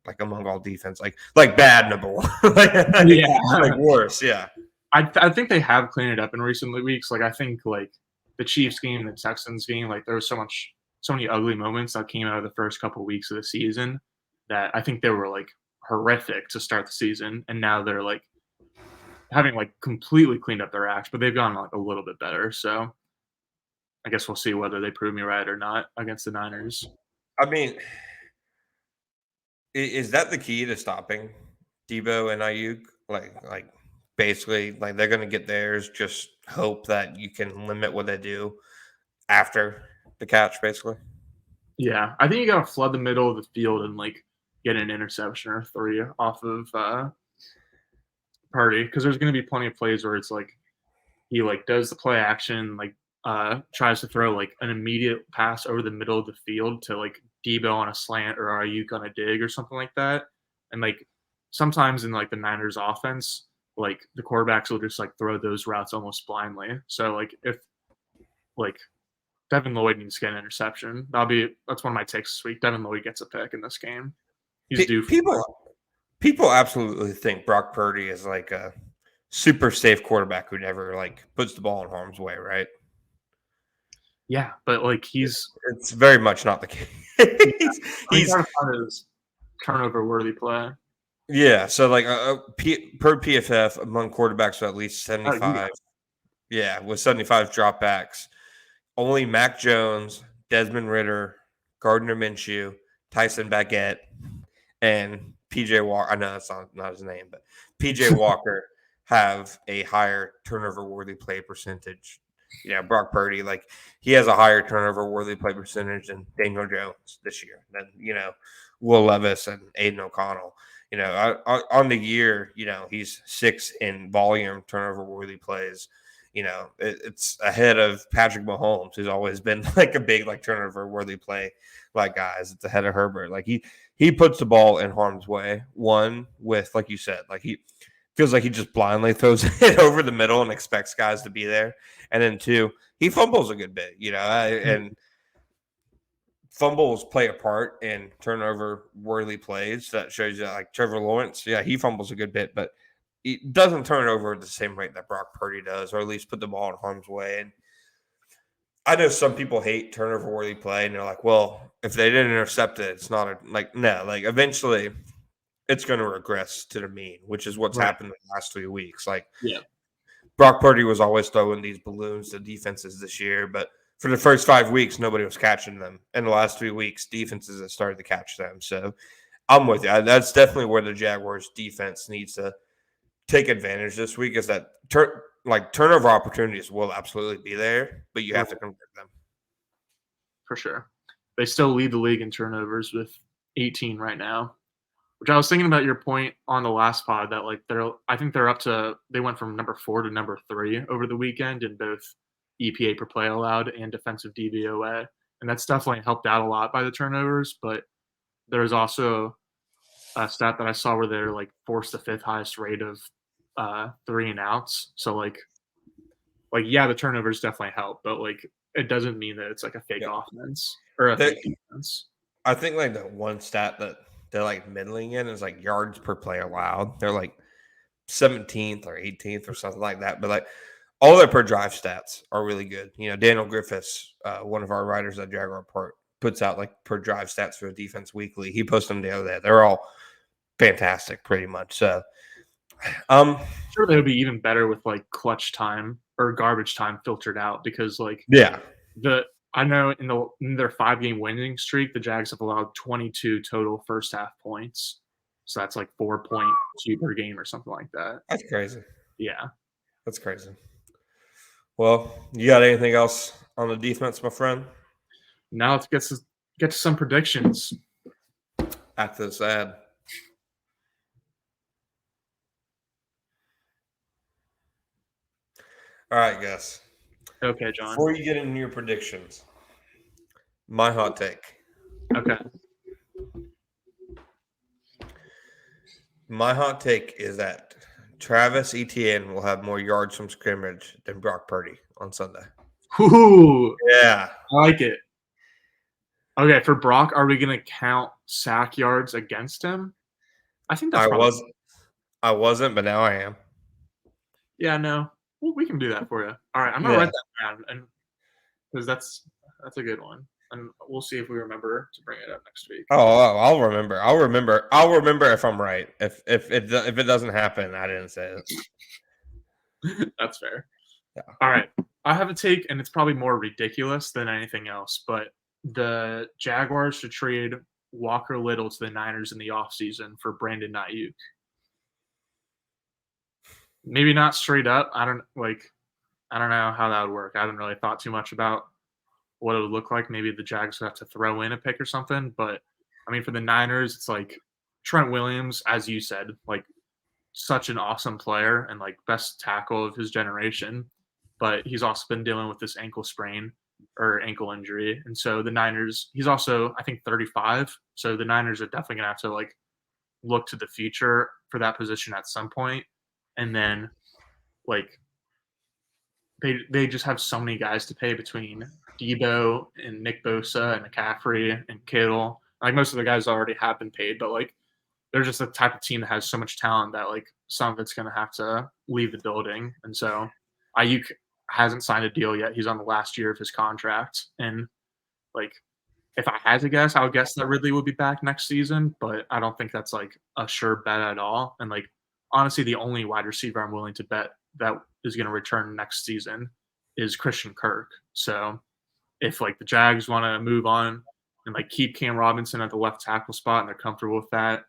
like among all defense, like bad number one, like Yeah. worse, yeah. I think they have cleaned it up in recent weeks. Like I think like the Chiefs game, the Texans game, like there was so many ugly moments that came out of the first couple of weeks of the season that I think they were like horrific to start the season, and now they're like having like completely cleaned up their act, but they've gone like a little bit better. So I guess we'll see whether they prove me right or not against the Niners. I mean, is that the key to stopping Debo and Ayuk? Like basically. Like they're going to get theirs. Just hope that you can limit what they do after the catch, basically. Yeah, I think you got to flood the middle of the field and like get an interception or 3 off of Purdy, because there's going to be plenty of plays where it's like he like does the play action, like tries to throw like an immediate pass over the middle of the field to like Debo on a slant or Ayuk on a dig or something like that. And like sometimes in like the Niners offense, like the quarterbacks will just like throw those routes almost blindly. So like if like Devin Lloyd needs to get an interception, that's one of my takes this week. Devin Lloyd gets a pick in this game. He's due for People absolutely think Brock Purdy is like a super safe quarterback who never like puts the ball in harm's way, right? Yeah, but like It's very much not the case. he's got to find his turnover worthy play. Yeah, so like per PFF among quarterbacks with at least 75, with 75 dropbacks, only Mac Jones, Desmond Ritter, Gardner Minshew, Tyson Baguette, and PJ Walker. I know that's not his name, but PJ Walker have a higher turnover worthy play percentage. Brock Purdy, like he has a higher turnover worthy play percentage than Daniel Jones this year, than Will Levis and Aiden O'Connell. On the year, he's 6th in volume turnover worthy plays. It's ahead of Patrick Mahomes, who's always been like a big like turnover worthy play like guys. It's ahead of Herbert. Like he puts the ball in harm's way. One, with like you said, like he feels like he just blindly throws it over the middle and expects guys to be there. And then 2, he fumbles a good bit, and fumbles play a part in turnover worthy plays. That shows you like Trevor Lawrence. Yeah, he fumbles a good bit, but he doesn't turn it over at the same rate that Brock Purdy does, or at least put the ball in harm's way. And I know some people hate turnover worthy play, and they're like, well, if they didn't intercept it, it's not no, like eventually it's going to regress to the mean, which is what's happened in the last 3 weeks. Like, Brock Purdy was always throwing these balloons to defenses this year, but for the first 5 weeks, nobody was catching them. In the last 3 weeks, defenses have started to catch them. So I'm with you. That's definitely where the Jaguars defense needs to take advantage this week, is that turnover opportunities will absolutely be there, but you have to convert them. For sure. They still lead the league in turnovers with 18 right now, which I was thinking about your point on the last pod that like I think they went from number 4 to number 3 over the weekend in both EPA per play allowed and defensive DVOA. And that's definitely helped out a lot by the turnovers. But there's also a stat that I saw where they're like forced the 5th highest rate of 3 and outs. So like yeah, the turnovers definitely help, but like it doesn't mean that it's like a fake offense or a fake defense. I think like the one stat that they're like middling in is like yards per play allowed. They're like 17th or 18th or something like that. But like all their per drive stats are really good. Daniel Griffiths, one of our writers at JaguarReport, puts out like per drive stats for the defense weekly. He posted them the other day. They're all fantastic, pretty much. So, I'm sure they would be even better with like clutch time or garbage time filtered out, because like I know in their 5-game winning streak, the Jags have allowed 22 total first half points. So that's like 4.2 per game or something like that. That's crazy. Yeah. That's crazy. Well, you got anything else on the defense, my friend? Now let's get to some predictions. After this ad. All right, Gus. Okay, John. Before you get into your predictions, my hot take. Okay. My hot take is that Travis Etienne will have more yards from scrimmage than Brock Purdy on Sunday. Ooh. Yeah. I like it. Okay, for Brock, are we going to count sack yards against him? I think that's I wasn't, but now I am. Yeah, no. Well, we can do that for you. All right, I'm going to write that down, and because that's a good one. And we'll see if we remember to bring it up next week. Oh, I'll remember. I'll remember if I'm right. If it doesn't happen, I didn't say it. That's fair. Yeah. All right. I have a take, and it's probably more ridiculous than anything else, but the Jaguars should trade Walker Little to the Niners in the offseason for Brandon Ayuk. maybe not straight up. I don't know how that would work. I haven't really thought too much about what it would look like. Maybe the Jags would have to throw in a pick or something. But I mean, for the Niners, it's like Trent Williams, as you said, like such an awesome player and like best tackle of his generation. But he's also been dealing with this ankle sprain or ankle injury. And so the Niners, he's also, I think, 35. So the Niners are definitely going to have to like look to the future for that position at some point. And then like they just have so many guys to pay between Debo and Nick Bosa and McCaffrey and Kittle. Like most of the guys already have been paid, but like they're just the type of team that has so much talent that like some of it's going to have to leave the building. And so Ayuk hasn't signed a deal yet. He's on the last year of his contract, and like if I had to guess, I would guess that Ridley would be back next season, but I don't think that's like a sure bet at all. And like honestly, the only wide receiver I'm willing to bet that is going to return next season is Christian Kirk. So if like the Jags want to move on and like keep Cam Robinson at the left tackle spot and they're comfortable with that,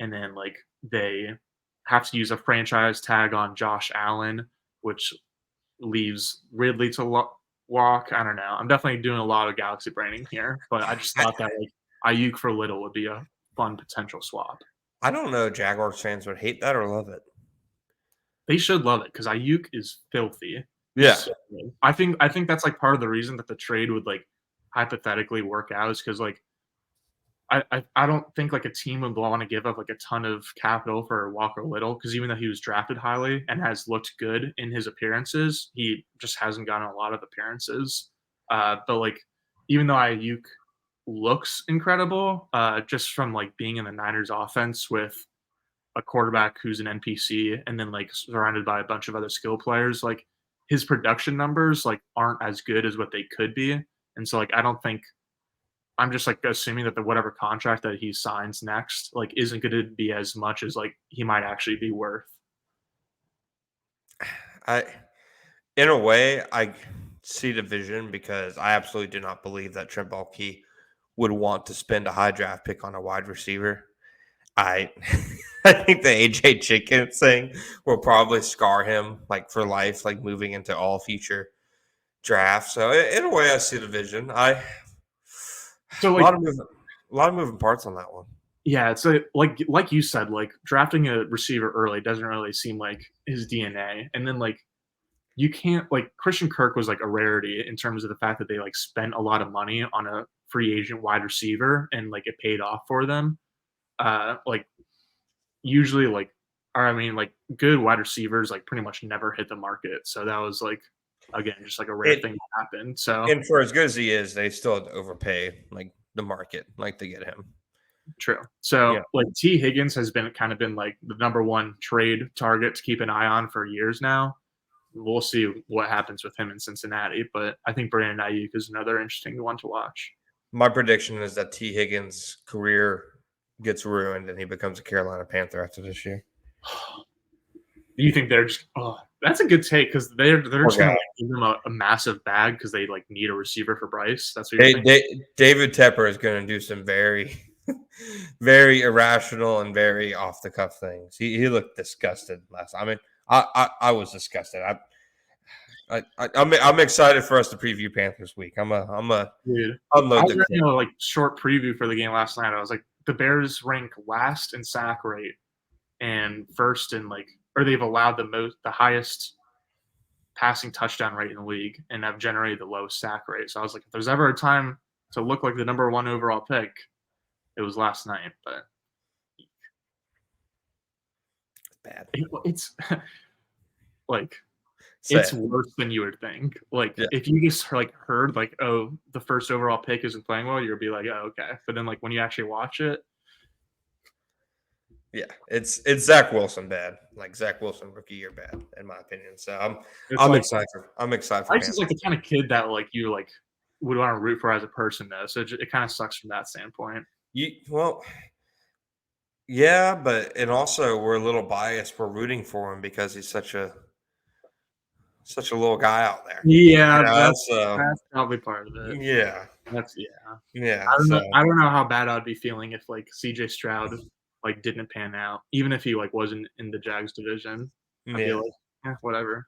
and then like they have to use a franchise tag on Josh Allen, which leaves Ridley to walk. I don't know. I'm definitely doing a lot of galaxy braining here, but I just thought that like Ayuk for Little would be a fun potential swap. I don't know. Jaguars fans would hate that or love it. They should love it because Ayuk is filthy. Yeah. So I think that's like part of the reason that the trade would like hypothetically work out is because like I don't think like a team would want to give up like a ton of capital for Walker Little because even though he was drafted highly and has looked good in his appearances, he just hasn't gotten a lot of appearances. But like even though Ayuk looks incredible, just from like being in the Niners offense with a quarterback who's an NPC and then like surrounded by a bunch of other skill players, like his production numbers like aren't as good as what they could be. And so like I don't think I'm just like assuming that the whatever contract that he signs next like isn't going to be as much as like he might actually be worth. I In a way, I see the vision because I absolutely do not believe that Trent Baalke would want to spend a high draft pick on a wide receiver. I I think the AJ Jenkins thing will probably scar him like for life, like moving into all future drafts. So in a way, I see the vision. I So a like lot of moving parts on that one. yeah, it's like you said, like drafting a receiver early doesn't really seem like his DNA. And then like you can't like Christian Kirk was like a rarity in terms of the fact that they like spent a lot of money on a free agent wide receiver and like it paid off for them. Like usually like or I mean like good wide receivers like pretty much never hit the market. So that was like again just like a rare It, thing that happened. So and for as good as he is, they still had to overpay like the market, like to get him. true. So Yeah. like T Higgins has been like the number one trade target to keep an eye on for years now. We'll see what happens with him in Cincinnati, but I think Brandon Ayuk is another interesting one to watch. My prediction is that T. Higgins' career gets ruined and he becomes a Carolina Panther after this year. You think they're just? Oh, that's a good take because they're Poor just gonna guy. like, give him a massive bag because they like need a receiver for Bryce. That's what you're thinking. David Tepper is going to do some very, very irrational and very off the cuff things. He looked disgusted last time. I mean, I was disgusted. I'm excited for us to preview Panthers week. I'm a Dude, I unload was the writing clip. a like short preview for the game last night. I was like, the Bears rank last in sack rate and first in like, or they've allowed the highest passing touchdown rate in the league and have generated the lowest sack rate. So I was like, if there's ever a time to look like the number one overall pick, it was last night. But Bad. it's like it's Sad. worse than you would think. Like Yeah. if you just like heard like, oh, the first overall pick isn't playing well, you'd be like, oh, okay. But then like when you actually watch it, Yeah, it's Zach Wilson bad, like Zach Wilson rookie year bad, in my opinion. So it's like I'm excited for Bryce is Panthers. like the kind of kid that like you like would want to root for as a person though. So it kind of sucks from that standpoint. Well, yeah, but and also we're a little biased. We're rooting for him because he's such a little guy out there. Yeah, So that's probably part of it. yeah, That's yeah. yeah. So I don't know how bad I'd be feeling if like CJ Stroud like didn't pan out, even if he like wasn't in the Jags division. I Yeah. feel like whatever.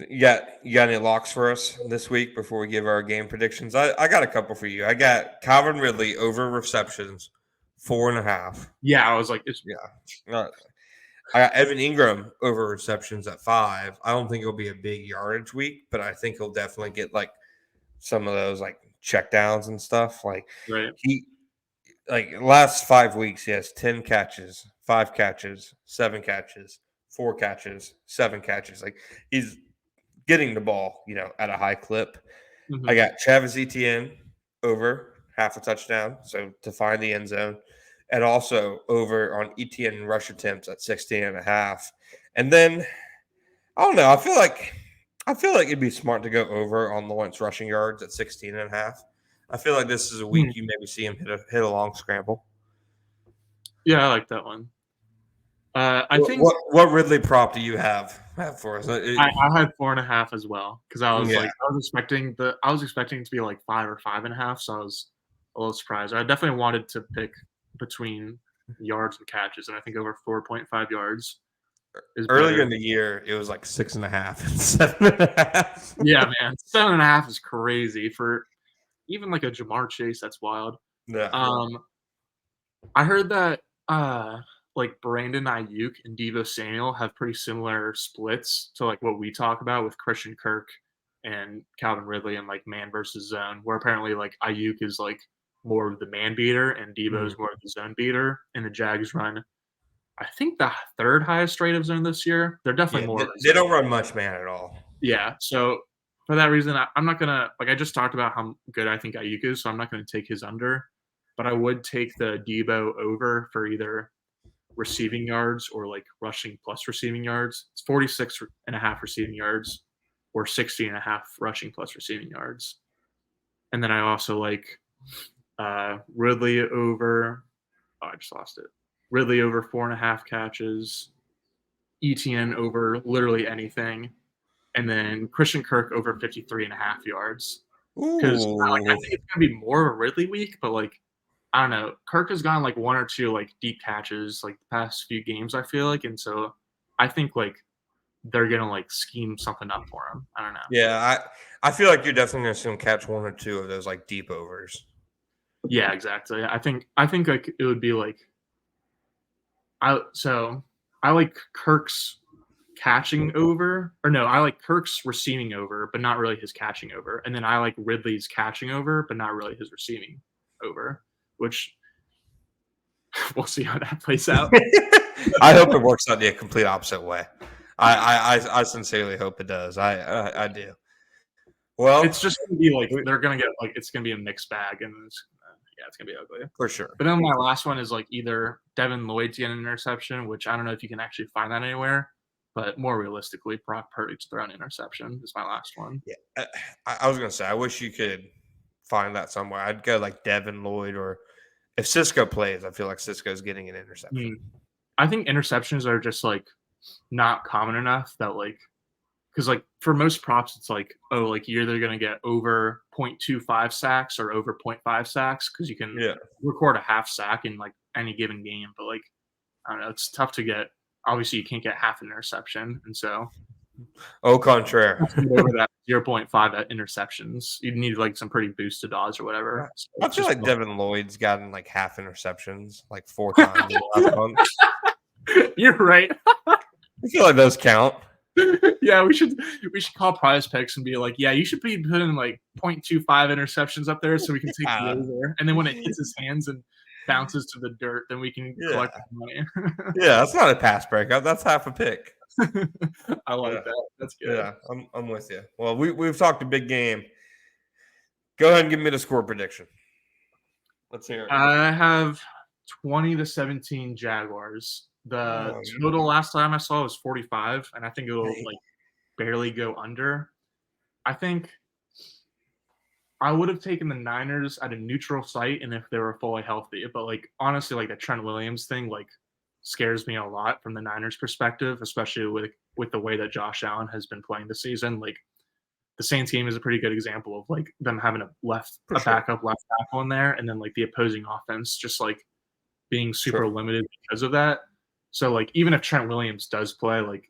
You got any locks for us this week before we give our game predictions? I got a couple for you. I got Calvin Ridley over receptions, 4.5. Yeah, I was like, it's Yeah. I got Evan Ingram over receptions at 5. I don't think it'll be a big yardage week, but I think he'll definitely get like some of those like checkdowns and stuff. Like right. he last 5 weeks, he has 10 catches, 5 catches, 7 catches, 4 catches, 7 catches. Like he's getting the ball, at a high clip. I Mm-hmm. got Travis Etienne over half a touchdown, so to find the end zone, and also over on Etienne rush attempts at 16.5. And then I don't know. I feel like it'd be smart to go over on Lawrence rushing yards at 16.5. I feel like this is a week you maybe see him hit a long scramble. Yeah, I like that one. I think What Ridley prop do you have for us? I had 4.5 as well because I was Yeah. I was expecting it to be like 5 or 5.5, so I was a little surprised. I definitely wanted to pick between yards and catches, and I think over 4.5 yards is Earlier better. in the year, it was like 6.5 and 7.5. Yeah, man, 7.5 is crazy for even like a Jamar Chase. That's wild. Yeah. Um, I heard that like Brandon Ayuk and Deebo Samuel have pretty similar splits to like what we talk about with Christian Kirk and Calvin Ridley and like man versus zone, where apparently like Ayuk is like more of the man beater and Deebo is more of the zone beater. And the Jags run, I think, the third highest rate of zone this year. They're Yeah. definitely more They, of a they zone. don't run much man at all. Yeah. So for that reason, I'm not gonna like I just talked about how good I think Ayuk is, so I'm not gonna take his under, but I would take the Deebo over for either receiving yards or like rushing plus receiving yards. It's 46.5 receiving yards or 60.5 rushing plus receiving yards. And then I also like Ridley over. Oh, I just lost it. Ridley over 4.5 catches. ETN over literally anything. And then Christian Kirk over 53.5 yards. Because I Ooh. think it's gonna be more of a Ridley week, but like I don't know. Kirk has gotten like one or two like deep catches like the past few games, I feel like. And so I think like they're gonna like scheme something up for him. I don't know. Yeah, I feel like you're definitely going to see him catch one or two of those like deep overs. Yeah, exactly. I think like it would be like I like Kirk's catching over, or no, I like Kirk's receiving over, but not really his catching over. And then I like Ridley's catching over, but not really his receiving over, which we'll see how that plays out. I hope it works out the complete opposite way. I sincerely hope it does. I do. Well, It's just gonna be like they're gonna get like it's gonna be a mixed bag, and it's gonna be ugly. for sure. But then my last one is like either Devin Lloyd to get an interception, which I don't know if you can actually find that anywhere, but more realistically, Brock Purdy to throw an interception is my last one. Yeah, I was going to say I wish you could find that somewhere. I'd go like Devin Lloyd, or if Cisco plays, I feel like Cisco's getting an interception. I think interceptions are just like not common enough that like because like for most props it's like oh like you're either gonna get over 0.25 sacks or over 0.5 sacks because you can Yeah. record a half sack in like any given game, but like I don't know, it's tough to get. Obviously, you can't get half an interception, and so Au contraire. to get over that 0.5 at interceptions, you need like some pretty boosted odds or whatever. So I it's feel just like Devin Lloyd's gotten like half interceptions like 4 times in the last month. you're right. I feel like those count. Yeah, we should call Prize Picks and be like, yeah, you should be putting like 0.25 interceptions up there so we can take the over, and then when it hits his hands and bounces to the dirt, then we can collect the money. Yeah, that's not a pass breakup. That's half a pick. I like that. That's good. Yeah, I'm with you. Well, we've talked a big game. Go ahead and give me the score prediction. Let's hear it. I have 20-17 Jaguars. The total last time I saw was 45, and I think it'll like barely go under. I think I would have taken the Niners at a neutral site and if they were fully healthy. But like honestly, like the Trent Williams thing like scares me a lot from the Niners perspective, especially with the way that Josh Allen has been playing this season. Like the Saints game is a pretty good example of like them having a backup left tackle in there, and then like the opposing offense just like being super limited because of that. So like even if Trent Williams does play, like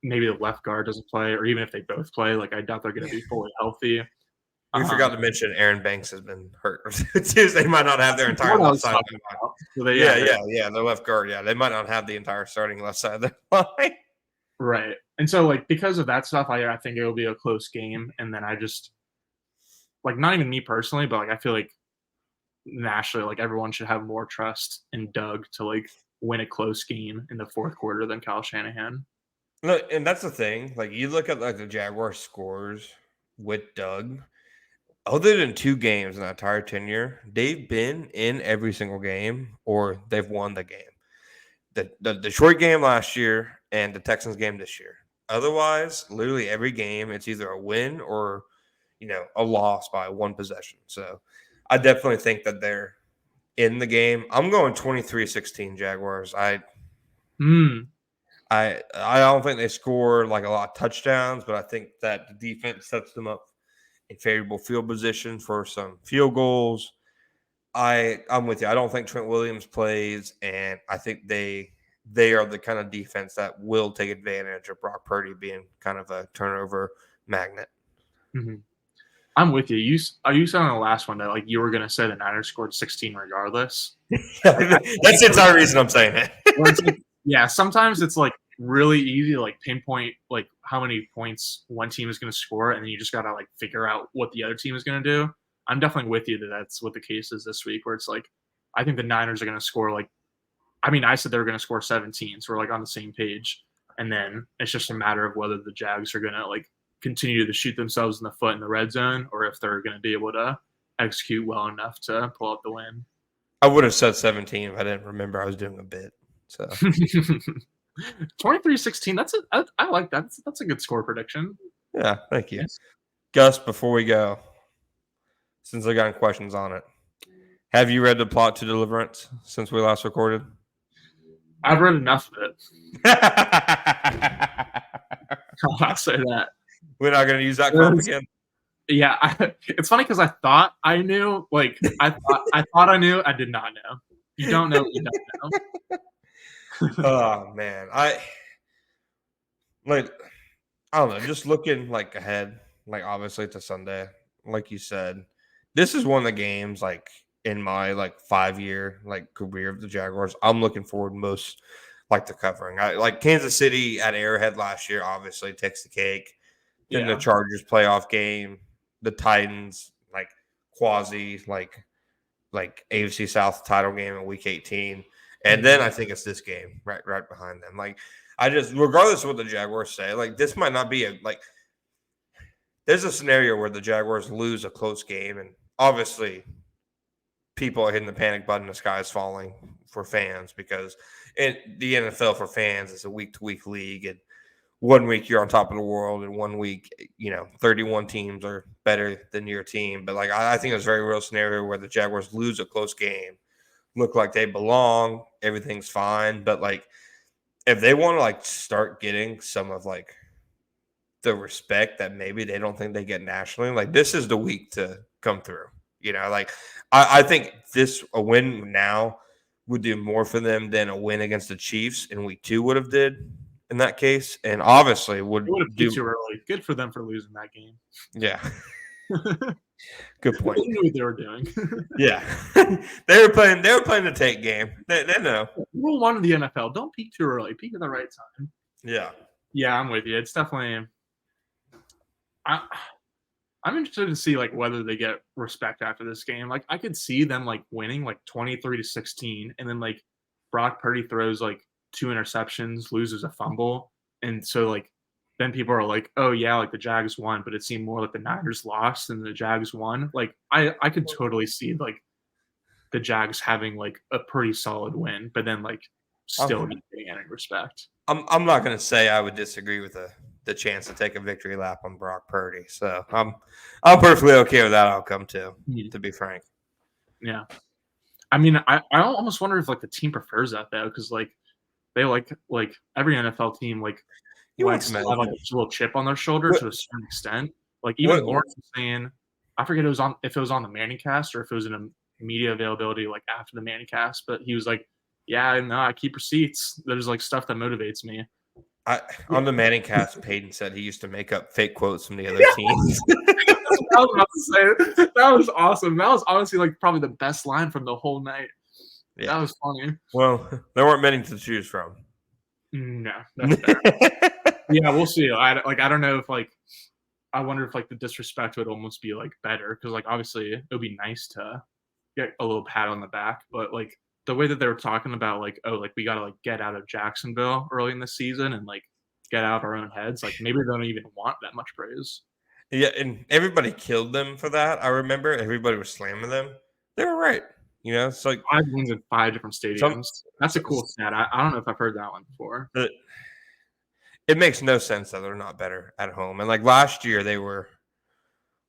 maybe the left guard doesn't play, or even if they both play, like I doubt they're going to be fully healthy. We forgot to mention Aaron Banks has been hurt. They might not have their entire left side. So yeah, the left guard. Yeah, they might not have the entire starting left side of their line. Right. And so, like, because of that stuff, I think it will be a close game. And then I just, like, not even me personally, but, like, I feel like nationally, like, everyone should have more trust in Doug to, like, win a close game in the fourth quarter than Kyle Shanahan. Look, and that's the thing. Like, you look at, like, the Jaguars scores with Doug. Other than 2 games in that entire tenure, they've been in every single game or they've won the game. The Detroit game last year and the Texans game this year. Otherwise, literally every game, it's either a win or, a loss by 1 possession. So I definitely think that they're in the game. I'm going 23-16 Jaguars. I don't think they score like a lot of touchdowns, but I think that the defense sets them up in favorable field position for some field goals. I'm with you. I don't think Trent Williams plays, and I think they are the kind of defense that will take advantage of Brock Purdy being kind of a turnover magnet. Mm-hmm. I'm with you. You said on the last one that like you were going to say the Niners scored 16 regardless. That's the entire reason I'm saying it. Yeah, sometimes it's like really easy to like pinpoint like how many points one team is going to score, and then you just got to like figure out what the other team is going to do. I'm definitely with you that that's what the case is this week, where it's like I think the Niners are going to score like, I mean, I said they were going to score 17, so we're like on the same page, and then it's just a matter of whether the Jags are going to like continue to shoot themselves in the foot in the red zone, or if they're going to be able to execute well enough to pull out the win. I would have said 17 if I didn't remember I was doing a bit. So 23-16. I like that. That's a good score prediction. Yeah, thank you. Yes. Gus, before we go, since I got questions on it, have you read The Plot to Deliverance since we last recorded? I've read enough of it. I'll say that. We're not going to use that comp again. Yeah, it's funny because I thought I knew. Like I thought I knew. I did not know. You don't know what you don't know. Oh man, I don't know. Just looking like ahead, like obviously to Sunday, like you said, this is one of the games like in my like 5-year like career of the Jaguars. I'm looking forward most like to covering. I like Kansas City at Arrowhead last year. Obviously takes the cake. Then the Chargers playoff game, the Titans like quasi like AFC South title game in Week 18, and then I think it's this game right behind them. Like I just, regardless of what the Jaguars say, like this might not be there's a scenario where the Jaguars lose a close game, and obviously people are hitting the panic button. The sky is falling for fans because the NFL for fans is a week-to-week league, and 1 week you're on top of the world, and 1 week, 31 teams are better than your team. But like I think it's a very real scenario where the Jaguars lose a close game, look like they belong, everything's fine. But like if they want to like start getting some of like the respect that maybe they don't think they get nationally, like this is the week to come through. Like I think a win now would do more for them than a win against the Chiefs in Week 2 would have did in that case, and obviously would do too early. Good for them for losing that game. Yeah. Good point. They knew what they were doing. Yeah. they were playing the take game. They know. Rule 1 of the NFL, don't peak too early. Peak at the right time. Yeah. Yeah, I'm with you. It's definitely I'm interested to see like whether they get respect after this game. Like I could see them like winning like 23-16, and then like Brock Purdy throws like 2 interceptions, loses a fumble, and so like then people are like, oh yeah, like the Jags won, but it seemed more like the Niners lost than the Jags won. Like I could totally see like the Jags having like a pretty solid win, but then like still getting any respect. I'm not gonna say I would disagree with the chance to take a victory lap on Brock Purdy. So I'm perfectly okay with that outcome too, to be frank. Yeah. I mean, I almost wonder if like the team prefers that though, because like they like every NFL team like likes to have like a little chip on their shoulder to a certain extent. Like even Lawrence was saying, I forget if it was on the Manning cast or if it was in a media availability like after the Manning cast, but he was like, yeah, no, I keep receipts. There's like stuff that motivates me. On the Manning cast, Peyton said he used to make up fake quotes from the other teams. That's what I was about to say. That was awesome. That was honestly like probably the best line from the whole night. Yeah. That was funny. Well, there weren't many to choose from. No, that's fair. Yeah, we'll see. I don't know if I wonder if the disrespect would almost be better because obviously it would be nice to get a little pat on the back, but the way that they were talking about we gotta get out of Jacksonville early in the season and get out our own heads, maybe they don't even want that much praise. Yeah, and everybody killed them for that. I remember everybody was slamming them. They were right. It's 5 wins in 5 different some stadiums. That's a cool stat. I don't know if I've heard that one before. it makes no sense that they're not better at home. And last year they were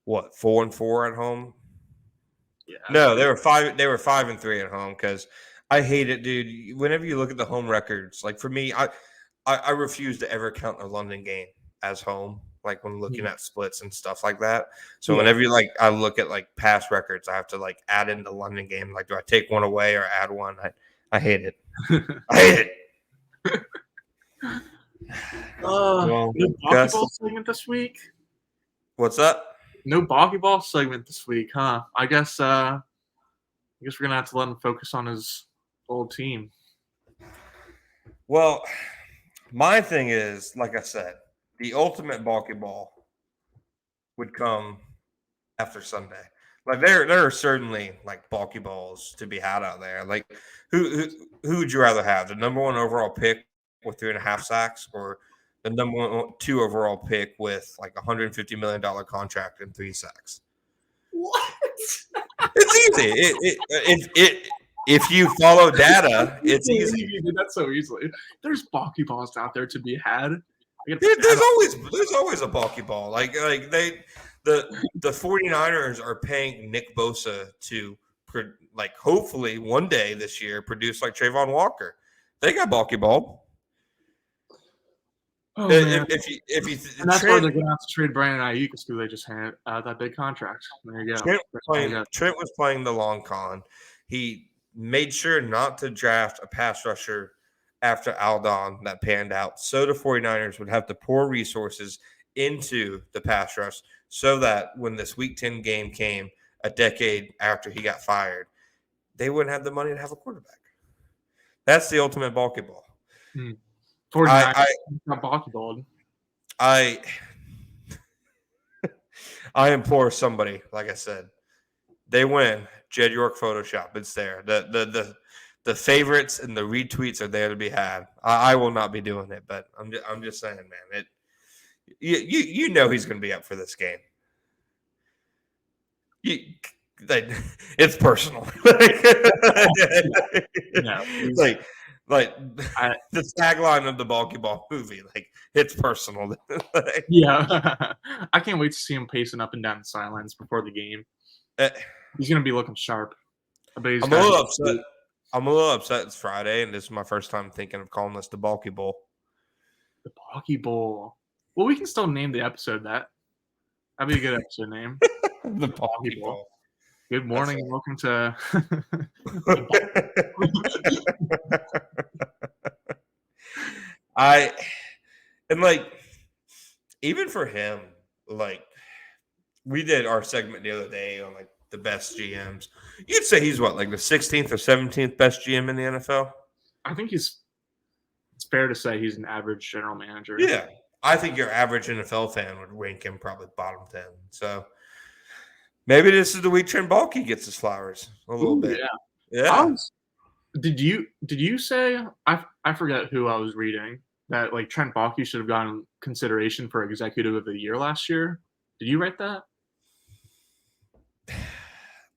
4-4 at home. Yeah. No, they were 5-3 at home because I hate it, dude. Whenever you look at the home records, for me, I refuse to ever count a London game as home. When looking at splits and stuff like that. So whenever I look at past records, I have to add in the London game. Do I take one away or add one? I hate it. I hate it. No Baalke Ball segment this week. What's up? No Baalke Ball segment this week, huh? I guess we're gonna have to let him focus on his old team. Well, my thing is, like I said, the ultimate Baalke Ball would come after Sunday. There are certainly Baalke Balls to be had out there. Who would you rather have? The number 1 overall pick with 3.5 sacks, or the number 2 overall pick with $150 million contract and 3 sacks? What? It's easy. If you follow data, it's easy. You did that so easily. There's Baalke Balls out there to be had. There's always a Baalke Ball. The 49ers are paying Nick Bosa to hopefully one day this year produce Trayvon Walker. They got Baalke Ball. Oh, man. And that's why they're going to have to trade Brandon Ayuk because they just had that big contract. There you go. Trent was playing the long con. He made sure not to draft a pass rusher after Aldon that panned out, so the 49ers would have to pour resources into the pass rush so that when this Week 10 game came a decade after he got fired, they wouldn't have the money to have a quarterback. That's the ultimate Baalke Ball. 49ers got Baalke Ball. I implore somebody, like I said, they win. Jed York Photoshop, it's there. The favorites and the retweets are there to be had. I will not be doing it, but I'm just saying, man. You know he's going to be up for this game. It's personal. The tagline of the Baalke Ball movie, it's personal. Yeah, I can't wait to see him pacing up and down the sidelines before the game. He's going to be looking sharp. I'm a little upset. I'm a little upset it's Friday, and this is my first time thinking of calling this the Baalke Bowl. The Baalke Bowl. Well, we can still name the episode that. That'd be a good episode name. The Baalke Bowl. Good morning and welcome to. Even for him, we did our segment the other day on the best GMs. You'd say he's the 16th or 17th best GM in the NFL? I think it's fair to say he's an average general manager. Yeah. I think your average NFL fan would rank him probably bottom 10. So maybe this is the week Trent Baalke gets his flowers a little bit. Yeah. Did you say I forget who I was reading that Trent Baalke should have gotten consideration for executive of the year last year? Did you write that?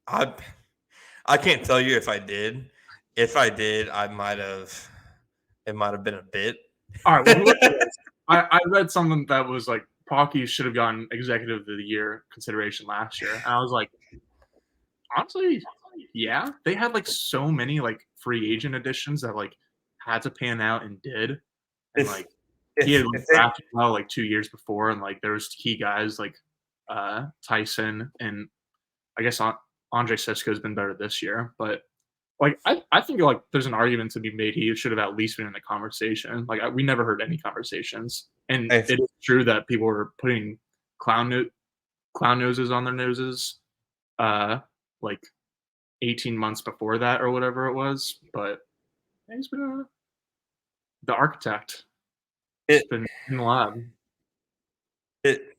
I can't tell you if I did. If I did, it might have been a bit. All right. Well, I read something that was Baalke should have gotten executive of the year consideration last year, and I was honestly, yeah, they had so many free agent additions that had to pan out and did, and he had drafted well 2 years before, and there was key guys Tyson, and I guess Andre Sisco's been better this year, but Like I think like there's an argument to be made he should have at least been in the conversation. Like we never heard any conversations, and If, it is true that people were putting clown noses on their noses, like 18 months before that or whatever it was. But he's been the architect. He's it, been in the lab. it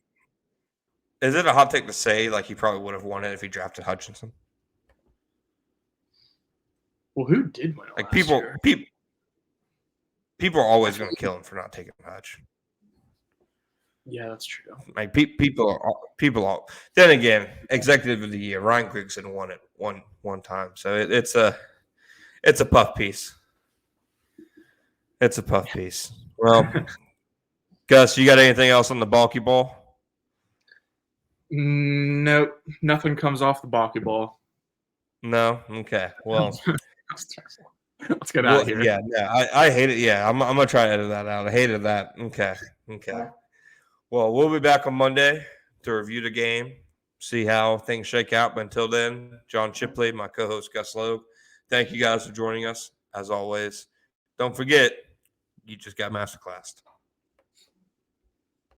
is it a hot take to say like he probably would have won it if he drafted Hutchinson? Well, who did win it Like last year? people are always going to kill him for not taking Hutch. Yeah, that's true. Like people are. Then again, executive of the year, Ryan Grigson won it one time, so it's a puff piece. It's a puff piece. Well, Gus, you got anything else on the Baalke ball? Nope, nothing comes off the Baalke ball. No. Okay. Well, let's get out of here. Yeah. I hate it. Yeah, I'm gonna try to edit that out. I hated that. Okay. Well, we'll be back on Monday to review the game, see how things shake out. But until then, John Shipley, my co-host Gus Logue, thank you guys for joining us. As always, don't forget, you just got masterclassed.